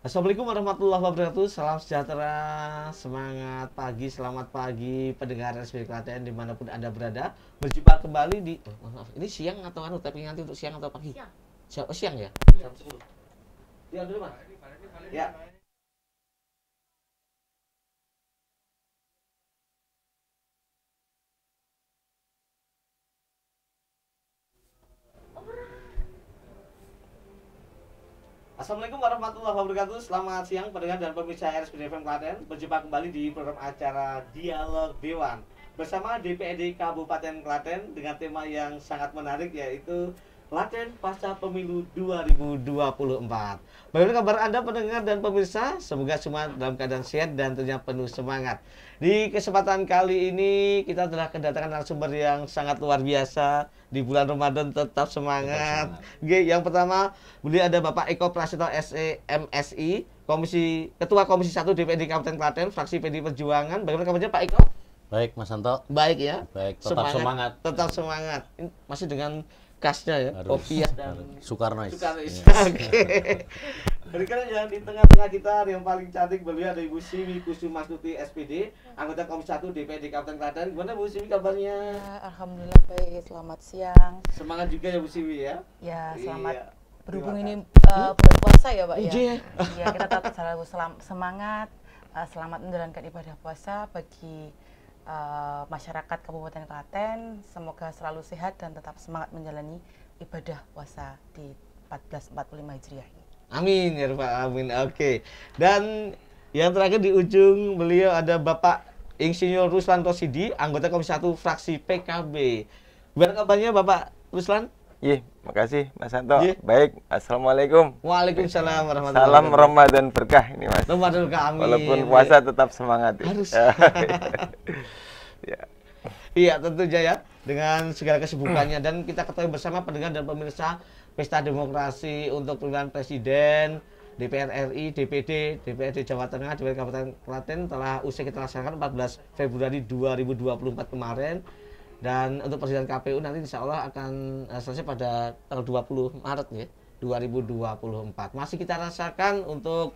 Assalamualaikum warahmatullahi wabarakatuh. Salam sejahtera, semangat pagi, selamat pagi pendengar SBY Klaten dimanapun Anda berada. Berjumpa kembali di, maaf, ini siang atau anu, tapi nanti untuk siang atau pagi? Siang. Siang ya? Jam 10. Diam dulu mas. Ya. Assalamualaikum warahmatullahi wabarakatuh. Selamat siang pendengar dan pemirsa RSBY FM Klaten. Berjumpa kembali di program acara Dialog Dewan bersama DPRD Kabupaten Klaten dengan tema yang sangat menarik, yaitu Klaten Pasca Pemilu 2024. Bagaimana kabar Anda pendengar dan pemirsa? Semoga semua dalam keadaan sehat dan tentunya penuh semangat. Di kesempatan kali ini kita telah kedatangan narasumber yang sangat luar biasa. Di bulan Ramadan tetap semangat. Oke, yang pertama beliau ada Bapak Eko Prasetyo SE MSI, Ketua Komisi 1 DPRD Kabupaten Klaten, fraksi PD Perjuangan. Bagaimana kabarnya Pak Eko? Baik, Mas Santo. Baik ya. Baik, tetap semangat. Tetap semangat. Ini masih dengan khasnya ya, kopi dan Soekarno. Oke. Berikan yang di tengah-tengah kita yang paling cantik, beliau ada Ibu Siwi Kusumastuti SPD, anggota Komisi 1 DPRD Kabupaten Klaten. Gimana Bu Siwi kabarnya? Ya, alhamdulillah baik. Selamat siang. Semangat juga ya Bu Siwi ya. Ya, selamat. Iya. Berhubung ini bulan puasa ya, Pak ya. Iya. Ya, kita tetap selalu semangat, selamat menjalankan ibadah puasa bagi masyarakat Kabupaten Klaten. Semoga selalu sehat dan tetap semangat menjalani ibadah puasa di 1445 Hijriah ini. Amin ya Pak, amin. Oke. Dan yang terakhir di ujung beliau ada Bapak Insinyur Ruslan Rosidi, anggota Komisi 1 fraksi PKB. Gimana kabarnya Bapak Ruslan? Iya, makasih Mas Santo. Iya. Baik, Assalamualaikum. Waalaikumsalam warahmatullahi Salam wabarakatuh. Ramadan berkah ini Mas. Ramadan kami. Walaupun puasa tetap semangat. Ya. Harus. Ya. Iya, tentunya ya. Dengan segala kesibukannya dan kita ketahui bersama pendengar dan pemirsa Pesta Demokrasi untuk pemilihan Presiden, DPR RI, DPD, DPRD Jawa Tengah, DPRD Kabupaten Klaten telah usai kita laksanakan 14 Februari 2024 kemarin. Dan untuk Presiden KPU nanti insya Allah akan selesai pada tanggal 20 Maret ya, 2024. Masih kita rasakan untuk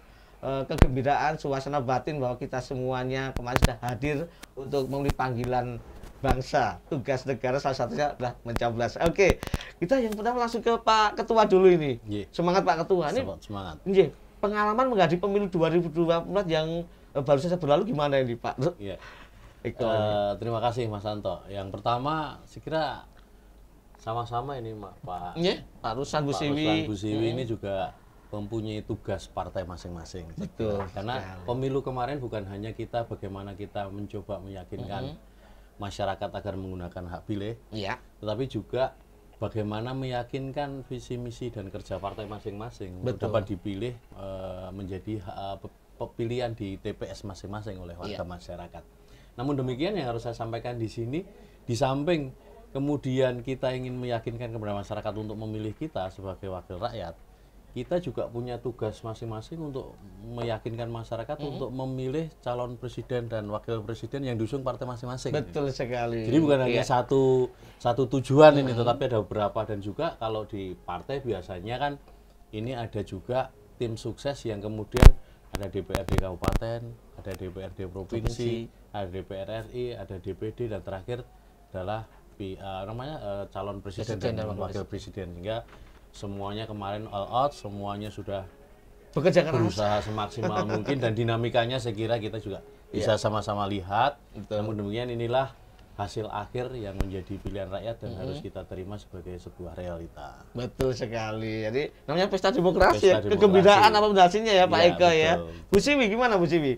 kegembiraan, suasana batin bahwa kita semuanya kemarin sudah hadir untuk memenuhi panggilan bangsa, tugas negara salah satunya adalah mencoblos. Oke, kita yang pertama langsung ke Pak Ketua dulu ini. Ye. Semangat Pak Ketua. Ini Semangat. pengalaman menghadapi pemilu 2024 yang baru saja berlalu gimana ini Pak? Iya. Eko. Terima kasih Mas Santo. Yang pertama, saya kira sama-sama ini Pak. Iya, Pak Ruslan Bu Pak Siwi. Ruslan Bu Siwi ini juga mempunyai tugas partai masing-masing. Betul. Karena sekali. pemilu kemarin bukan hanya kita bagaimana kita mencoba meyakinkan masyarakat agar menggunakan hak pilih, Iya. tetapi juga bagaimana meyakinkan visi misi dan kerja partai masing-masing Betul. dapat dipilih menjadi pilihan di TPS masing-masing oleh warga masyarakat. Namun demikian yang harus saya sampaikan di sini, di samping kemudian kita ingin meyakinkan kepada masyarakat untuk memilih kita sebagai wakil rakyat, kita juga punya tugas masing-masing untuk meyakinkan masyarakat untuk memilih calon presiden dan wakil presiden yang diusung partai masing-masing. Betul sekali. Jadi bukan hanya satu tujuan ini, tetapi ada beberapa. Dan juga kalau di partai biasanya kan ini ada juga tim sukses yang kemudian ada DPRD Kabupaten, ada DPRD Provinsi, ada DPR RI, ada DPD, dan terakhir adalah calon presiden dan wakil presiden. Sehingga semuanya kemarin all out, semuanya sudah Bekerja keras. berusaha semaksimal mungkin, dan dinamikanya saya kira kita juga bisa sama-sama lihat. Betul. Namun demikian inilah hasil akhir yang menjadi pilihan rakyat dan harus kita terima sebagai sebuah realita. Betul sekali. Jadi namanya pesta demokrasi ya. Pesta demokrasi. Kegembiraan apa hasilnya ya Pak Iya, Eko ya. betul. Bu Siwi gimana Bu Siwi?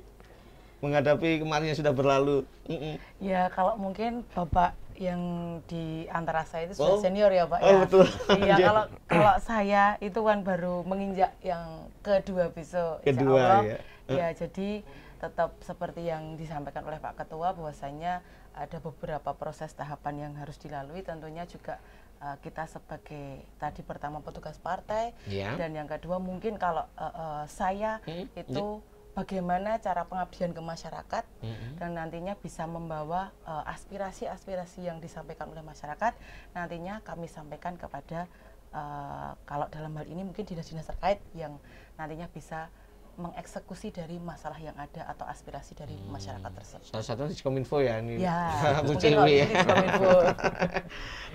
Menghadapi kemarin yang sudah berlalu. Ya, kalau mungkin Bapak yang di antara saya itu sudah senior ya, Pak Oh, ya. betul. Iya, kalau saya itu kan baru menginjak yang kedua besok. Insya Kedua, Allah. ya. Ya, jadi tetap seperti yang disampaikan oleh Pak Ketua bahwasanya ada beberapa proses tahapan yang harus dilalui. Tentunya juga kita sebagai tadi pertama petugas partai, Ya. dan yang kedua mungkin kalau saya itu bagaimana cara pengabdian ke masyarakat dan nantinya bisa membawa aspirasi-aspirasi yang disampaikan oleh masyarakat nantinya kami sampaikan kepada kalau dalam hal ini mungkin dinas-dinas terkait yang nantinya bisa mengeksekusi dari masalah yang ada atau aspirasi dari masyarakat tersebut. Salah satunya di Kominfo ya ini. Ya, Bu mungkin Cewi ya. di Kominfo.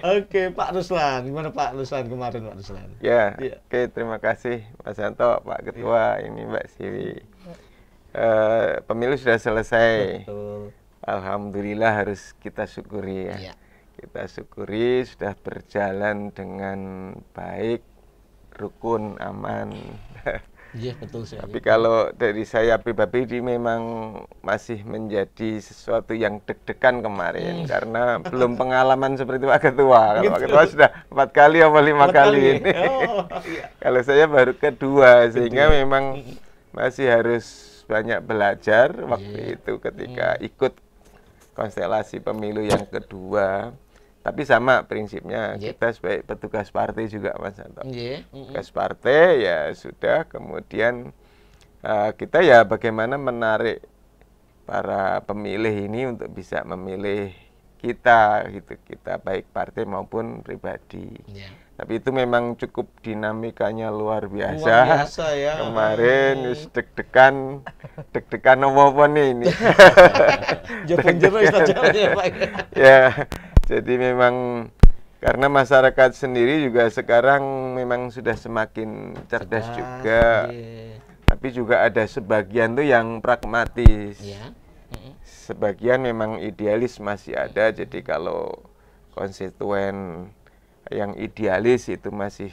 Oke, Pak Ruslan, gimana Pak Ruslan kemarin Pak Ruslan? Ya, Iya. oke, terima kasih Mas Santo, Pak Ketua, ini Mbak Siwi. Pemilu sudah selesai. Betul. Alhamdulillah harus kita syukuri ya. Iya. Kita syukuri sudah berjalan dengan baik, rukun, aman. Iya, betul sih. Tapi kalau dari saya pribadi memang masih menjadi sesuatu yang deg-degan kemarin karena belum pengalaman seperti Pak Ketua. Kalau Pak Gitu. Ketua sudah 4 kali atau 5 kali ini. Oh, iya. Kalau saya baru kedua, sehingga memang masih harus banyak belajar waktu itu ketika ikut konstelasi pemilu yang kedua. Tapi sama prinsipnya, kita sebagai petugas partai juga Mas Santo. Petugas partai ya sudah, kemudian kita ya bagaimana menarik para pemilih ini untuk bisa memilih kita gitu, kita baik partai maupun pribadi. Tapi itu memang cukup dinamikanya luar biasa. Luar biasa ya. Kemarin wis deg-degan apa nih ini. Jero saja ya Pak. Ya, jadi memang karena masyarakat sendiri juga sekarang memang sudah semakin cerdas juga. Tapi juga ada sebagian tuh yang pragmatis. Sebagian memang idealis masih ada. Jadi kalau konstituen yang idealis itu masih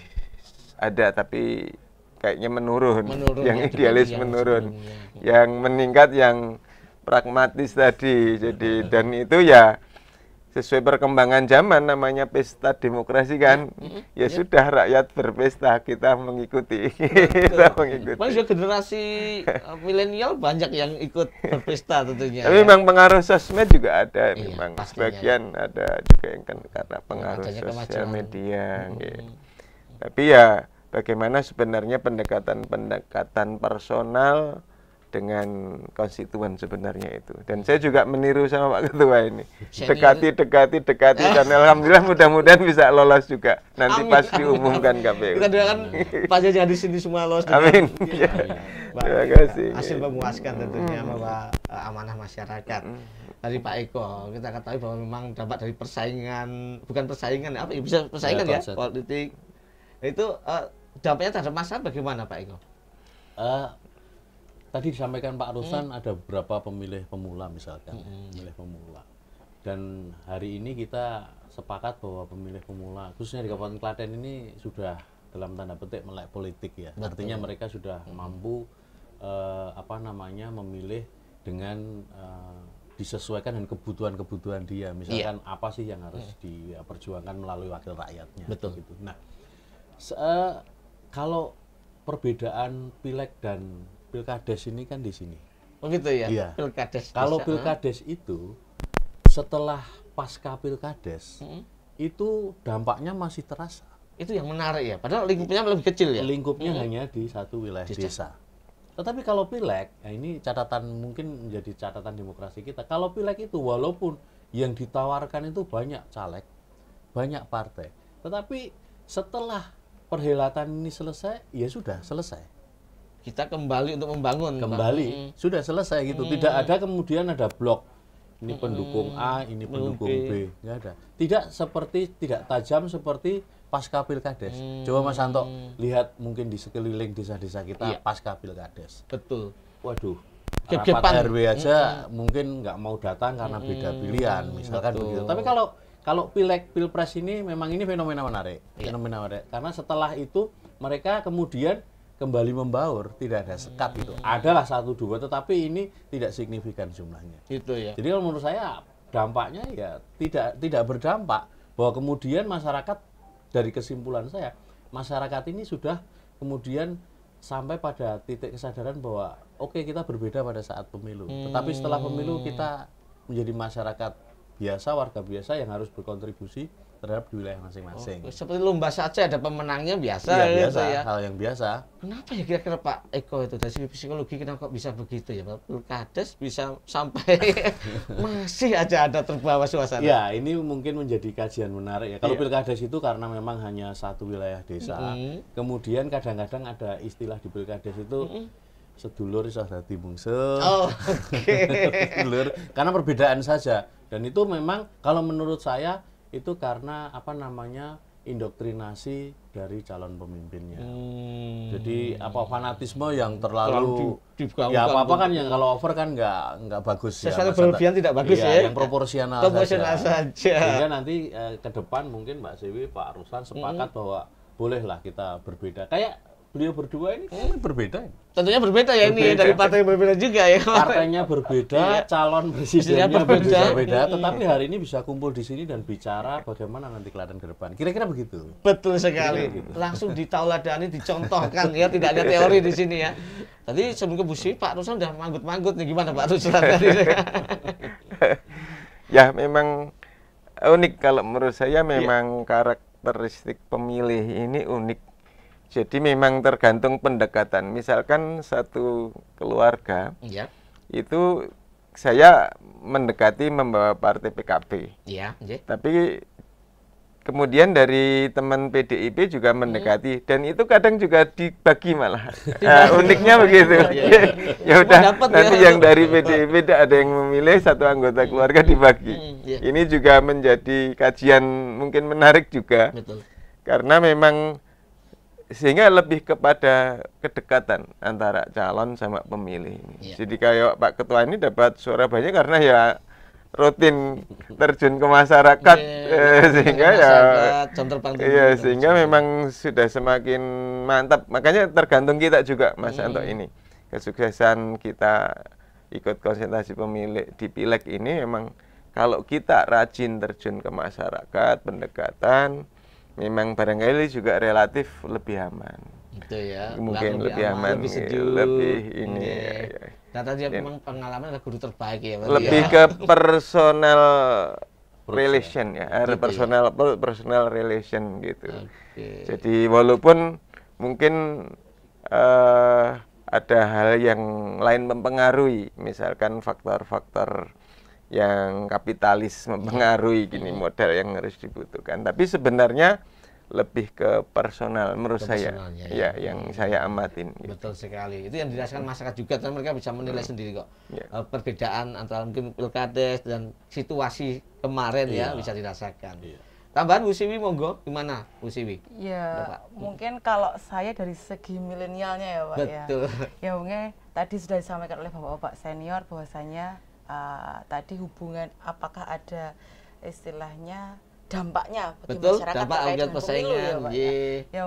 ada, tapi kayaknya menurun yang ya, idealis menurun, yang meningkat yang pragmatis tadi. Jadi dan itu ya sesuai perkembangan zaman, namanya pesta demokrasi kan. Ya sudah, rakyat berpesta, kita mengikuti. Kita mengikuti. Paling juga generasi milenial banyak yang ikut berpesta tentunya. Tapi memang pengaruh sosmed juga ada, memang pastinya. sebagian ada juga yang kan karena pengaruh adanya sosial kemajuan. media. Gitu. Tapi ya bagaimana sebenarnya pendekatan personal dengan konstituen sebenarnya itu. Dan saya juga meniru sama Pak Ketua ini. Dekati dan alhamdulillah mudah-mudahan bisa lolos juga nanti pas diumumkan KPU. Kita doakan Pak Jaja di sini semua lolos. Amin. Ya. Terima kasih. Hasil memuaskan tentunya bahwa amanah masyarakat. Dari Pak Eko, kita ketahui bahwa memang dampak dari persaingan, bukan persaingan, apa ya, bisa persaingan ya, politik. Itu dampaknya terhadap masyarakat bagaimana Pak Eko? Tadi disampaikan Pak Ruslan ada beberapa pemilih pemula misalkan, pemilih pemula. Dan hari ini kita sepakat bahwa pemilih pemula, khususnya di Kabupaten Klaten ini sudah dalam tanda petik melek politik ya. Artinya mereka sudah mampu memilih dengan disesuaikan dengan kebutuhan-kebutuhan dia. Misalkan apa sih yang harus diperjuangkan melalui wakil rakyatnya. Betul. Gitu. Nah, kalau perbedaan pileg dan pilkades ini kan di sini. Oh gitu ya? Iya. Pilkades. Kalau bisa, pilkades itu setelah pasca pilkades itu dampaknya masih terasa. Itu yang menarik ya. Padahal lingkupnya lebih kecil ya. Lingkupnya hanya di satu wilayah desa. Tetapi kalau pileg, nah ini catatan mungkin menjadi catatan demokrasi kita. Kalau pileg itu walaupun yang ditawarkan itu banyak caleg, banyak partai, tetapi setelah perhelatan ini selesai, ya sudah selesai. Kita kembali untuk membangun. Kembali sudah selesai gitu. Tidak ada kemudian ada blok. Ini pendukung A, ini pendukung B. Nggak ada. Tidak tajam seperti pasca pilkades. Coba Mas Santo lihat mungkin di sekeliling desa-desa kita pasca pilkades. Betul. Waduh. Kedepan. Rapat RW aja mungkin nggak mau datang karena beda pilihan, misalkan begitu. Tapi kalau pileg pilpres ini memang ini fenomena menarik. Fenomena menarik. Karena setelah itu mereka kemudian kembali membaur, tidak ada sekat itu. Adalah 1, 2, tetapi ini tidak signifikan jumlahnya. Itu ya. Jadi kalau menurut saya dampaknya ya tidak berdampak, bahwa kemudian masyarakat, dari kesimpulan saya, masyarakat ini sudah kemudian sampai pada titik kesadaran bahwa oke, kita berbeda pada saat pemilu. Tetapi setelah pemilu kita menjadi masyarakat biasa, warga biasa yang harus berkontribusi terhadap di wilayah masing-masing. Seperti lomba saja ada pemenangnya biasa. Iya, biasa, ya. hal yang biasa. Kenapa ya kira-kira Pak Eko itu dari segi psikologi kenapa kok bisa begitu ya Pak? Pilkades bisa sampai masih aja ada terbawa suasana. Ya, ini mungkin menjadi kajian menarik ya. Kalau pilkades itu karena memang hanya satu wilayah desa. Kemudian kadang-kadang ada istilah di pilkades itu sedulur iso dadi mungsuh. Oh, oke. Sedulur, karena perbedaan saja. Dan itu memang kalau menurut saya itu karena apa namanya indoktrinasi dari calon pemimpinnya. Jadi apa fanatisme yang terlalu ya apa-apa kan yang kalau over kan nggak bagus ya. Sesuatu berlebihan tidak bagus iya, ya. yang proporsional saja. Sehingga nanti ke depan mungkin Mbak Sewi, Pak Ruslan sepakat bahwa bolehlah kita berbeda. Kayak beliau berdua ini berbeda. Tentunya berbeda ya ini dari partai yang berbeda juga ya. Partainya berbeda, calon presidennya berbeda. berbeda, tetapi hari ini bisa kumpul di sini dan bicara bagaimana nanti Klaten ke depan. Kira-kira begitu. Betul sekali. Langsung ditauladani, dicontohkan ya, tidak ada teori di sini ya. Tadi sebelum ke Bu Siwi, Pak Ruslan udah manggut-manggut nih, gimana Pak Ruslan tadi? Ya memang unik kalau menurut saya memang karakteristik pemilih ini unik. Jadi memang tergantung pendekatan. Misalkan satu keluarga itu saya mendekati membawa partai PKB. Iya. Tapi kemudian dari teman PDIP juga mendekati dan itu kadang juga dibagi malah. Uniknya begitu. Ya udah nanti yang dari PDIP ada yang memilih satu anggota keluarga dibagi. Ini juga menjadi kajian mungkin menarik juga. Betul. Karena memang sehingga lebih kepada kedekatan antara calon sama pemilih. Jadi kayak Pak Ketua ini dapat suara banyak karena ya rutin terjun ke masyarakat sehingga sehingga memang sudah semakin mantap. Makanya tergantung kita juga Mas Anto ini. Kesuksesan kita ikut konsultasi pemilih di Pileg ini memang kalau kita rajin terjun ke masyarakat, pendekatan memang barangkali juga relatif lebih aman. Itu ya. Mungkin lebih aman, lebih sejuk, lebih ini. Nah, tadi memang pengalaman adalah guru terbaik ya. Lebih ke personal relation ya, personal relation gitu. Jadi walaupun mungkin ada hal yang lain mempengaruhi, misalkan faktor-faktor yang kapitalis mempengaruhi gini modal yang harus dibutuhkan. Tapi sebenarnya lebih ke personal menurut saya. Ya, yang saya amatin. Betul sekali. Itu yang dirasakan masyarakat juga, dan mereka bisa menilai sendiri kok. Perbedaan antara mungkin pilkades dan situasi kemarin ya bisa dirasakan. Tambahan Bu Siwi monggo, gimana Bu Siwi? Ya, mungkin kalau saya dari segi milenialnya ya Pak. Betul. Ya mungkin tadi sudah disampaikan oleh Bapak-bapak senior bahwasanya tadi hubungan apakah ada istilahnya dampaknya bagi masyarakat dampak terkait dengan pemilu ya Pak. Ya,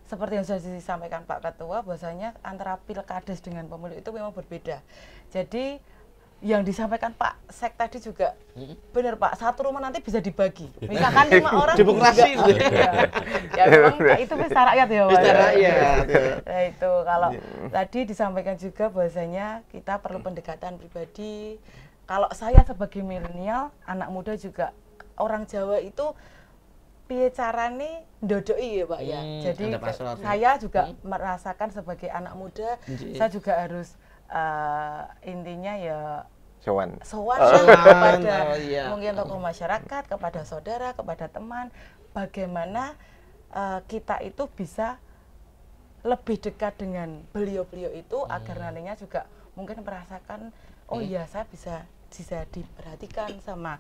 seperti yang sudah disampaikan Pak Ketua bahwasanya antara pilkades dengan pemilu itu memang berbeda. Jadi yang disampaikan Pak Sek tadi juga benar Pak, satu rumah nanti bisa dibagi. Misalkan 5 orang demokrasi itu. Ya memang itu pesta rakyat ya Pak. Pesta rakyat. Nah itu kalau tadi disampaikan juga bahwasanya kita perlu pendekatan pribadi. Kalau saya sebagai milenial, anak muda juga orang Jawa itu piye carane ndodoi ya Pak ya. Jadi saya juga merasakan sebagai anak muda, saya juga harus intinya ya sowan kepada mungkin tokoh masyarakat, kepada saudara, kepada teman, bagaimana kita itu bisa lebih dekat dengan beliau-beliau itu agar nantinya juga mungkin merasakan oh iya saya bisa diperhatikan sama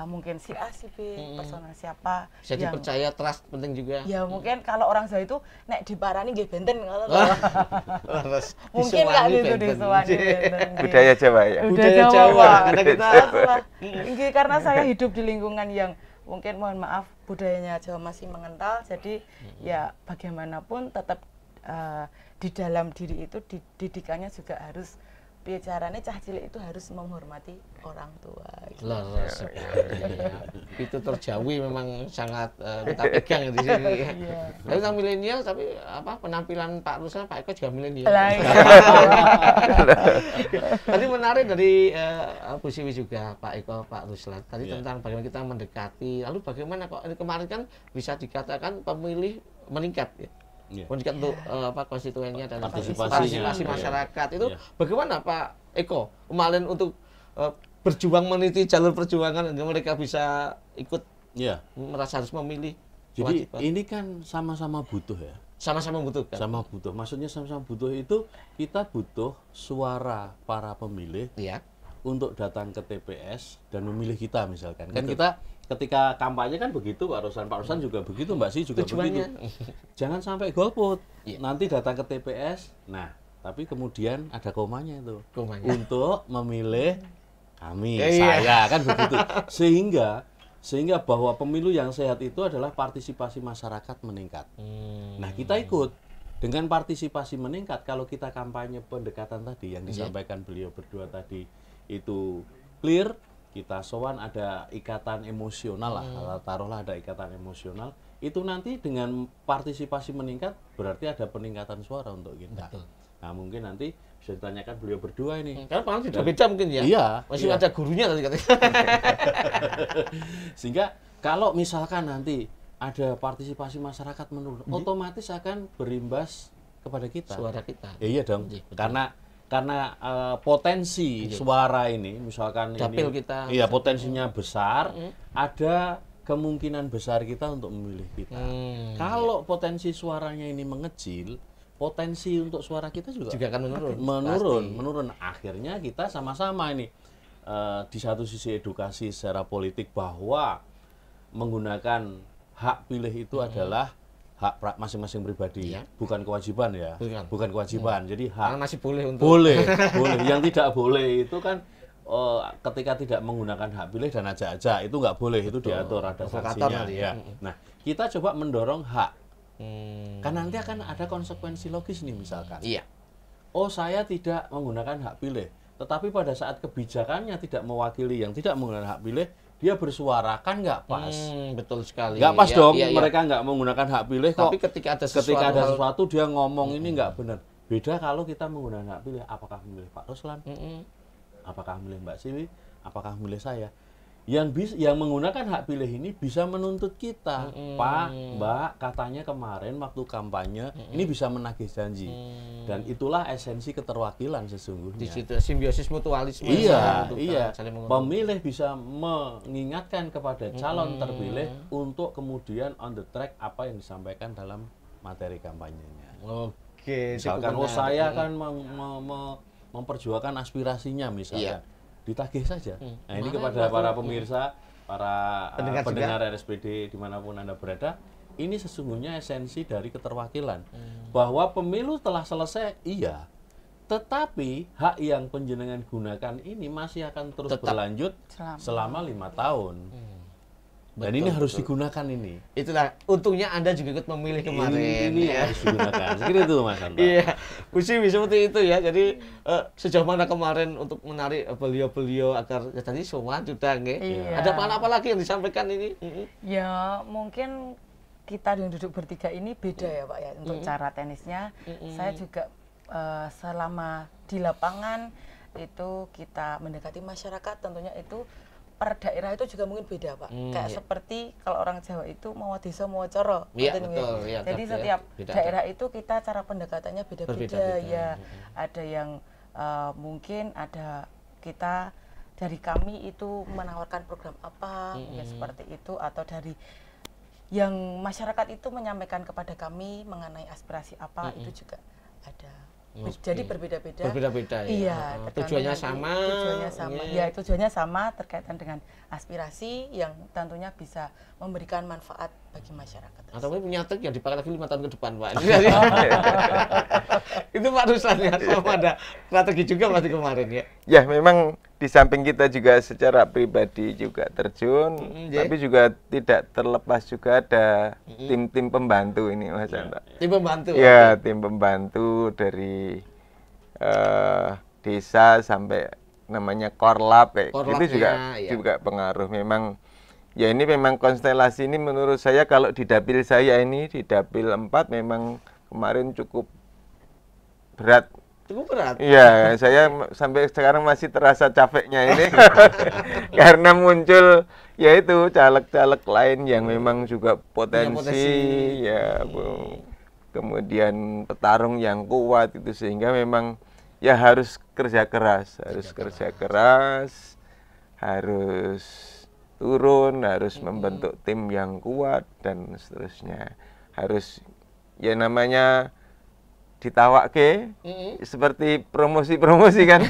mungkin si A si B personal siapa bisa dipercaya, trust penting juga ya. Mungkin kalau orang Jawa itu nek diparani nggih benten kalau mungkin nggak gitu disuwani budaya Jawa ya, budaya Jawa karena kita karena saya hidup di lingkungan yang mungkin mohon maaf budayanya Jawa masih mengental, jadi ya bagaimanapun tetap di dalam diri itu didikannya juga harus bicaranya cah cilik itu harus menghormati orang tua. Itu terjawi memang sangat kita pegang di sini. Tapi tentang milenial, tapi apa penampilan Pak Ruslan, Pak Eko juga milenial. Tadi menarik dari Bu Siwi juga Pak Eko, Pak Ruslan. Tadi tentang bagaimana kita mendekati. Lalu bagaimana kok kemarin kan bisa dikatakan pemilih meningkat ya. Meningkat untuk konstituennya dan partisipasi masyarakat itu bagaimana Pak Eko kemarin untuk berjuang meniti jalur perjuangan agar mereka bisa ikut merasa harus memilih. Jadi ini kan sama-sama butuh ya. Sama-sama membutuhkan. Sama butuh. Maksudnya sama-sama butuh itu kita butuh suara para pemilih Iya. untuk datang ke TPS dan memilih kita misalkan. Kan kita ketika kampanye kan begitu Pak Ruslan juga begitu, Mbak Si juga Tujuannya. begitu. Jangan sampai golput. Iya. Nanti datang ke TPS. Nah, tapi kemudian ada komanya itu. Komanya. Untuk memilih kami, Iya. saya kan begitu. Sehingga bahwa pemilu yang sehat itu adalah partisipasi masyarakat meningkat. Nah, kita ikut dengan partisipasi meningkat. Kalau kita kampanye pendekatan tadi yang disampaikan beliau berdua tadi itu clear, kita sowan ada ikatan emosional lah, taruhlah ada ikatan emosional, itu nanti dengan partisipasi meningkat berarti ada peningkatan suara untuk kita. Betul. Nah, mungkin nanti bisa ditanyakan beliau berdua ini. Karena pengalaman sudah beda mungkin ya. Iya, Masih iya. ada gurunya tadi katanya. Sehingga kalau misalkan nanti ada partisipasi masyarakat menurun, otomatis akan berimbas kepada kita. Suara kita. Ya, iya dong. Iya, betul. Karena potensi suara ini, misalkan Dapil ini, kita. iya potensinya besar, ada kemungkinan besar kita untuk memilih kita. Kalau potensi suaranya ini mengecil, potensi untuk suara kita juga Juga akan menurun. menurun. Akhirnya kita sama-sama ini di satu sisi edukasi secara politik bahwa menggunakan hak pilih itu adalah hak masing-masing pribadi, Iya. bukan kewajiban ya, Bukan. kewajiban. Jadi Karena hak masih boleh untuk boleh. Yang tidak boleh itu kan ketika tidak menggunakan hak pilih dan ajak-ajak itu nggak boleh, itu diatur ada Provokator sanksinya. tadi Ya. ya. Nah, kita coba mendorong hak. Kan nanti akan ada konsekuensi logis nih misalkan. Iya. Oh, saya tidak menggunakan hak pilih, tetapi pada saat kebijakannya tidak mewakili yang tidak menggunakan hak pilih, dia bersuara, kan nggak pas. Betul sekali. Nggak pas Ya, dong, iya, iya. mereka nggak menggunakan hak pilih kok. Tapi ketika ada Ketika ada hal- sesuatu dia ngomong ini nggak benar. Beda kalau kita menggunakan hak pilih, apakah memilih Pak Ruslan, apakah memilih Mbak Siwi, apakah memilih saya. Yang menggunakan hak pilih ini bisa menuntut kita, Pak, Mbak, katanya kemarin waktu kampanye ini bisa menagih janji, dan itulah esensi keterwakilan di sesungguhnya. situ simbiosis mutualisme. Iya, Saling iya. saling menguntungkan. Pemilih bisa mengingatkan kepada calon terpilih untuk kemudian on the track apa yang disampaikan dalam materi kampanyenya. Oke, Misalkan, cukup oh saya menarik. kan memperjuangkan aspirasinya misalkan, ditagih saja. Nah ini kepada para pemirsa, para Pendengar pendengar RSPD dimanapun Anda berada, ini sesungguhnya esensi dari keterwakilan. Bahwa pemilu telah selesai, iya. Tetapi hak yang penjenengan gunakan ini masih akan terus Tetap. berlanjut selama 5 tahun. Dan Betul, ini harus betul. digunakan ini. Itulah untungnya Anda juga ikut memilih kemarin. Ini ya. harus digunakan. Sekira itu Mas Hanta. Iya, Bu Siwi seperti itu ya. Jadi sejauh mana kemarin untuk menarik beliau-beliau agar ya tadi semua sudah nggih. Iya. Ada apa lagi yang disampaikan ini? Ya mungkin kita yang duduk bertiga ini beda ya Pak ya untuk cara tenisnya. Saya juga selama di lapangan itu kita mendekati masyarakat, tentunya itu per daerah itu juga mungkin beda Pak. Kayak iya. seperti kalau orang Jawa itu mau desa mau coro. Iya, Ngoten, betul, nggih. iya, Jadi betul, setiap beda daerah itu kita cara pendekatannya beda-beda Berbeda-beda. ya. Ada yang mungkin ada kita dari kami itu menawarkan program apa ya seperti itu, atau dari yang masyarakat itu menyampaikan kepada kami mengenai aspirasi apa itu juga ada. Jadi berbeda-beda. Berbeda-beda ya. Iya, Oh, tergantung tujuannya nanti. sama. Tujuannya sama. Iya. Ya, tujuannya sama terkaitan dengan aspirasi yang tentunya bisa memberikan manfaat bagi masyarakat. Atau mungkin punya trik yang dipakai lagi 5 tahun ke depan, Pak. Itu Pak Ruslan ya, sama ada strategi juga pasti kemarin ya. Ya, memang di samping kita juga secara pribadi juga terjun, tapi juga tidak terlepas juga ada tim-tim pembantu ini, Mas Hanta. Tim pembantu. Ya, tim pembantu dari desa sampai namanya korlap, Korlapnya, itu juga iya. juga pengaruh. Memang ya ini memang konstelasi ini menurut saya kalau di dapil saya ini di dapil 4 memang kemarin cukup berat. Cukup berat. Iya, saya sampai sekarang masih terasa capeknya ini karena muncul yaitu caleg-caleg lain yang memang juga potensi. Ya, Bu. Kemudian petarung yang kuat itu sehingga memang ya harus kerja keras, harus turun, harus membentuk tim yang kuat dan seterusnya. Harus ya namanya ditawake seperti promosi-promosi kan.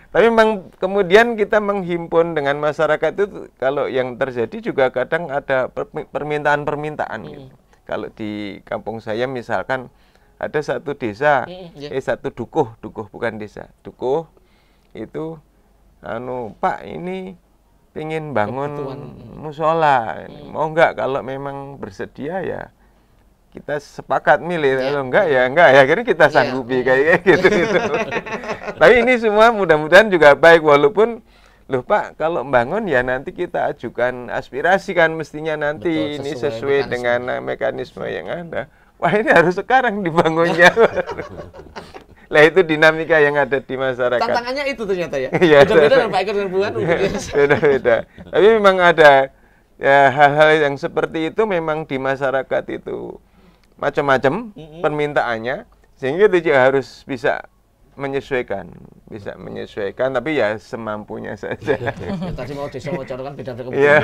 Tapi memang kemudian kita menghimpun dengan masyarakat itu, kalau yang terjadi juga kadang ada permintaan-permintaan gitu. Kalau di kampung saya misalkan ada satu desa, satu dukuh bukan desa, dukuh itu Pak ini pengen bangun musola, mau enggak? Kalau memang bersedia ya kita sepakat milih, kalau enggak ya akhirnya kita sanggupi kayak gitu. Tapi ini semua mudah-mudahan juga baik, walaupun loh Pak, kalau bangun ya nanti kita ajukan aspirasi kan mestinya nanti. Betul, ini sesuai dengan mekanisme yang ada. Wah, ini harus sekarang dibangunnya. Lah itu dinamika yang ada di masyarakat. Tantangannya itu ternyata ya. Beda-beda dengan Pak Eko dan Bu Anu. Beda-beda. Tapi memang ada ya hal-hal yang seperti itu memang di masyarakat itu macam-macam permintaannya, sehingga itu juga harus bisa menyesuaikan, tapi ya semampunya saja. Tadi mau desa mau kan beda-beda kemudian.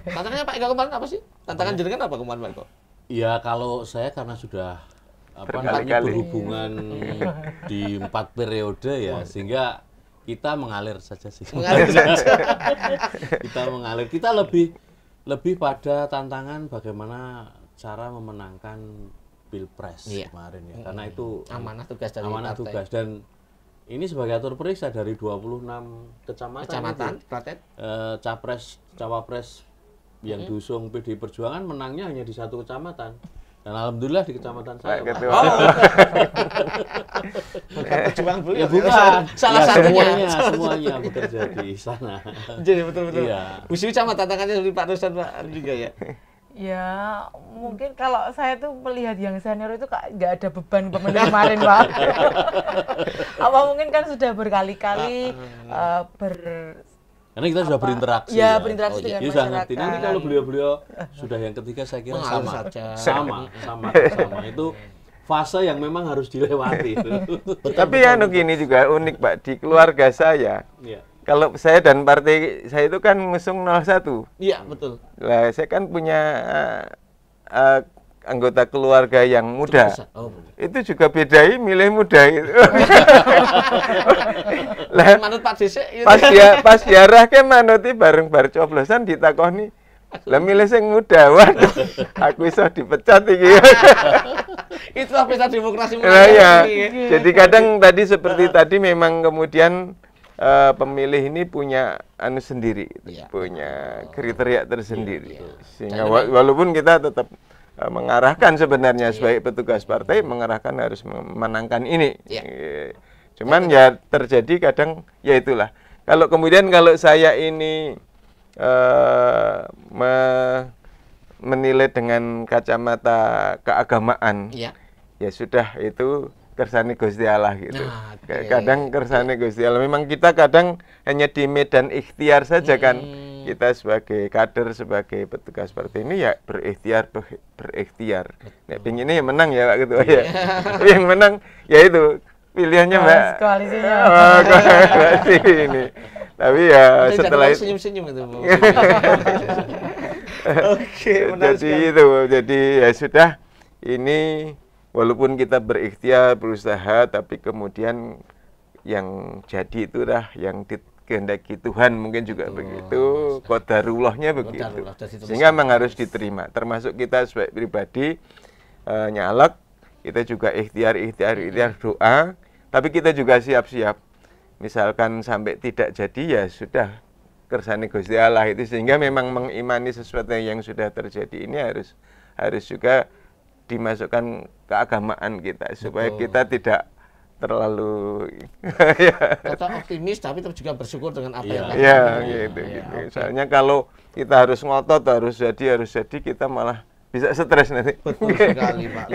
Tantangannya Pak Eko kemarin apa sih? Tantangan jenengan apa kemarin Pak Eko? Ya kalau saya karena sudah berhubungan di 4 periode ya, sehingga kita mengalir saja sih. Kita mengalir. Kita lebih pada tantangan bagaimana cara memenangkan Pilpres kemarin ya. Karena itu amanah tugas dari amanah partai. tugas, dan ini sebagai atur periksa dari 26 kecamatan Klaten. Capres cawapres yang diusung PDI Perjuangan menangnya hanya di 1 kecamatan. Dan alhamdulillah di kecamatan saya. Bukan perjuangan beliau. Ya bukan. Salah ya, satunya. Semuanya bekerja di sana. Jadi betul-betul. Iya. Bu Siwi sama tantangannya dari Pak Rusdan Pak juga ya. Ya, mungkin kalau saya tuh melihat yang senior itu nggak ada beban pemilih kemarin, Pak. Apa mungkin kan sudah berkali-kali karena kita sudah berinteraksi. Ya, berinteraksi dengan jadi masyarakat. Nanti kalau beliau sudah yang ketiga saya kira sama. Itu fase yang memang harus dilewati. Tapi ya gini juga unik Pak, di keluarga saya. Iya. Kalau saya dan partai saya itu kan ngusung 01. Iya, betul. Lah saya kan punya anggota keluarga yang muda. Itu juga bedai milih muda gitu. Lah Manut Pak Dese pas diarah ke manuti bareng bar coblosan ditakoni. Lah milih sing muda. Waduh, aku iso dipecat iki. Itulah pesta demokrasi Nah, ya. Jadi kadang tadi seperti tadi memang kemudian pemilih ini punya sendiri, punya kriteria tersendiri. Sehingga walaupun kita tetap mengarahkan sebenarnya sebagai petugas partai, mengarahkan harus memenangkan ini. Cuman ya terjadi kadang ya itulah. Kalau kemudian kalau saya ini menilai dengan kacamata keagamaan, ya sudah itu kersane Gusti Allah gitu. Kadang kersane Gusti Allah. Memang kita kadang hanya di medan ikhtiar saja kan. Kita sebagai kader, sebagai petugas partai ini ya berikhtiar. Nek pinginnya ya menang ya Pak Ketua ya. Tapi yang menang ya itu pilihannya Mbak. Koalisinya. Koalisi ini. Tapi ya setelah itu senyum-senyum itu. Jadi ya sudah, ini walaupun kita berikhtiar, berusaha, tapi kemudian yang jadi itulah yang dikehendaki Tuhan, mungkin juga begitu, qadarullahnya begitu. Sehingga memang harus diterima. Termasuk kita sebagai pribadi nyalek, kita juga ikhtiar doa, tapi kita juga siap-siap. Misalkan sampai tidak jadi ya sudah kersane Gusti Allah itu, sehingga memang mengimani sesuatu yang sudah terjadi ini harus juga dimasukkan keagamaan kita supaya kita tidak terlalu tetap optimis tapi juga bersyukur dengan apa yang gitu. Soalnya kalau kita harus ngotot harus jadi kita malah bisa stres nanti. Betul sekali Pak.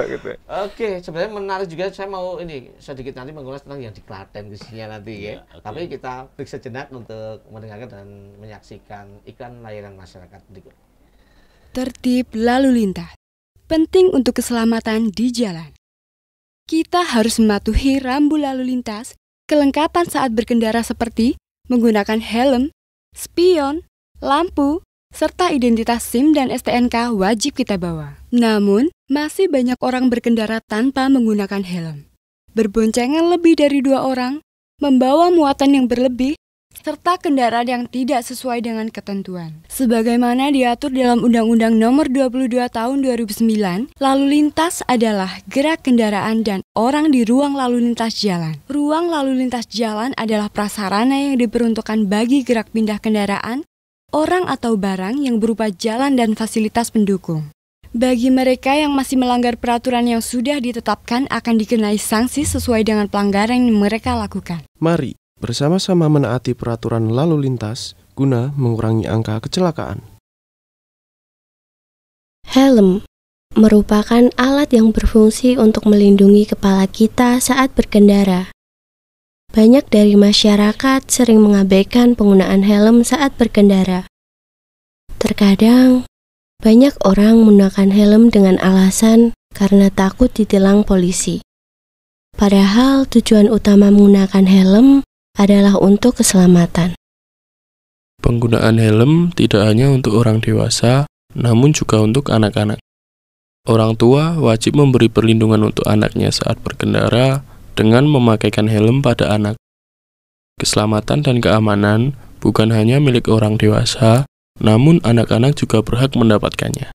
Gitu. Oke, sebenarnya menarik juga, saya mau ini sedikit nanti mengulas tentang yang di Klaten khususnya nanti ya. Tapi kita break sejenak untuk mendengarkan dan menyaksikan iklan layanan masyarakat berikut. Tertib lalu lintas penting untuk keselamatan di jalan. Kita harus mematuhi rambu lalu lintas, kelengkapan saat berkendara seperti menggunakan helm, spion, lampu, serta identitas SIM dan STNK wajib kita bawa. Namun, masih banyak orang berkendara tanpa menggunakan helm. Berboncengan lebih dari 2 orang, membawa muatan yang berlebih, serta kendaraan yang tidak sesuai dengan ketentuan. Sebagaimana diatur dalam Undang-Undang Nomor 22 Tahun 2009, lalu lintas adalah gerak kendaraan dan orang di ruang lalu lintas jalan. Ruang lalu lintas jalan adalah prasarana yang diperuntukkan bagi gerak pindah kendaraan, orang atau barang yang berupa jalan dan fasilitas pendukung. Bagi mereka yang masih melanggar peraturan yang sudah ditetapkan akan dikenai sanksi sesuai dengan pelanggaran yang mereka lakukan. Mari bersama-sama menaati peraturan lalu lintas guna mengurangi angka kecelakaan. Helm merupakan alat yang berfungsi untuk melindungi kepala kita saat berkendara. Banyak dari masyarakat sering mengabaikan penggunaan helm saat berkendara. Terkadang, banyak orang menggunakan helm dengan alasan karena takut ditilang polisi. Padahal tujuan utama menggunakan helm adalah untuk keselamatan. Penggunaan helm tidak hanya untuk orang dewasa, namun juga untuk anak-anak. Orang tua wajib memberi perlindungan untuk anaknya saat berkendara dengan memakaikan helm pada anak. Keselamatan dan keamanan bukan hanya milik orang dewasa, namun anak-anak juga berhak mendapatkannya.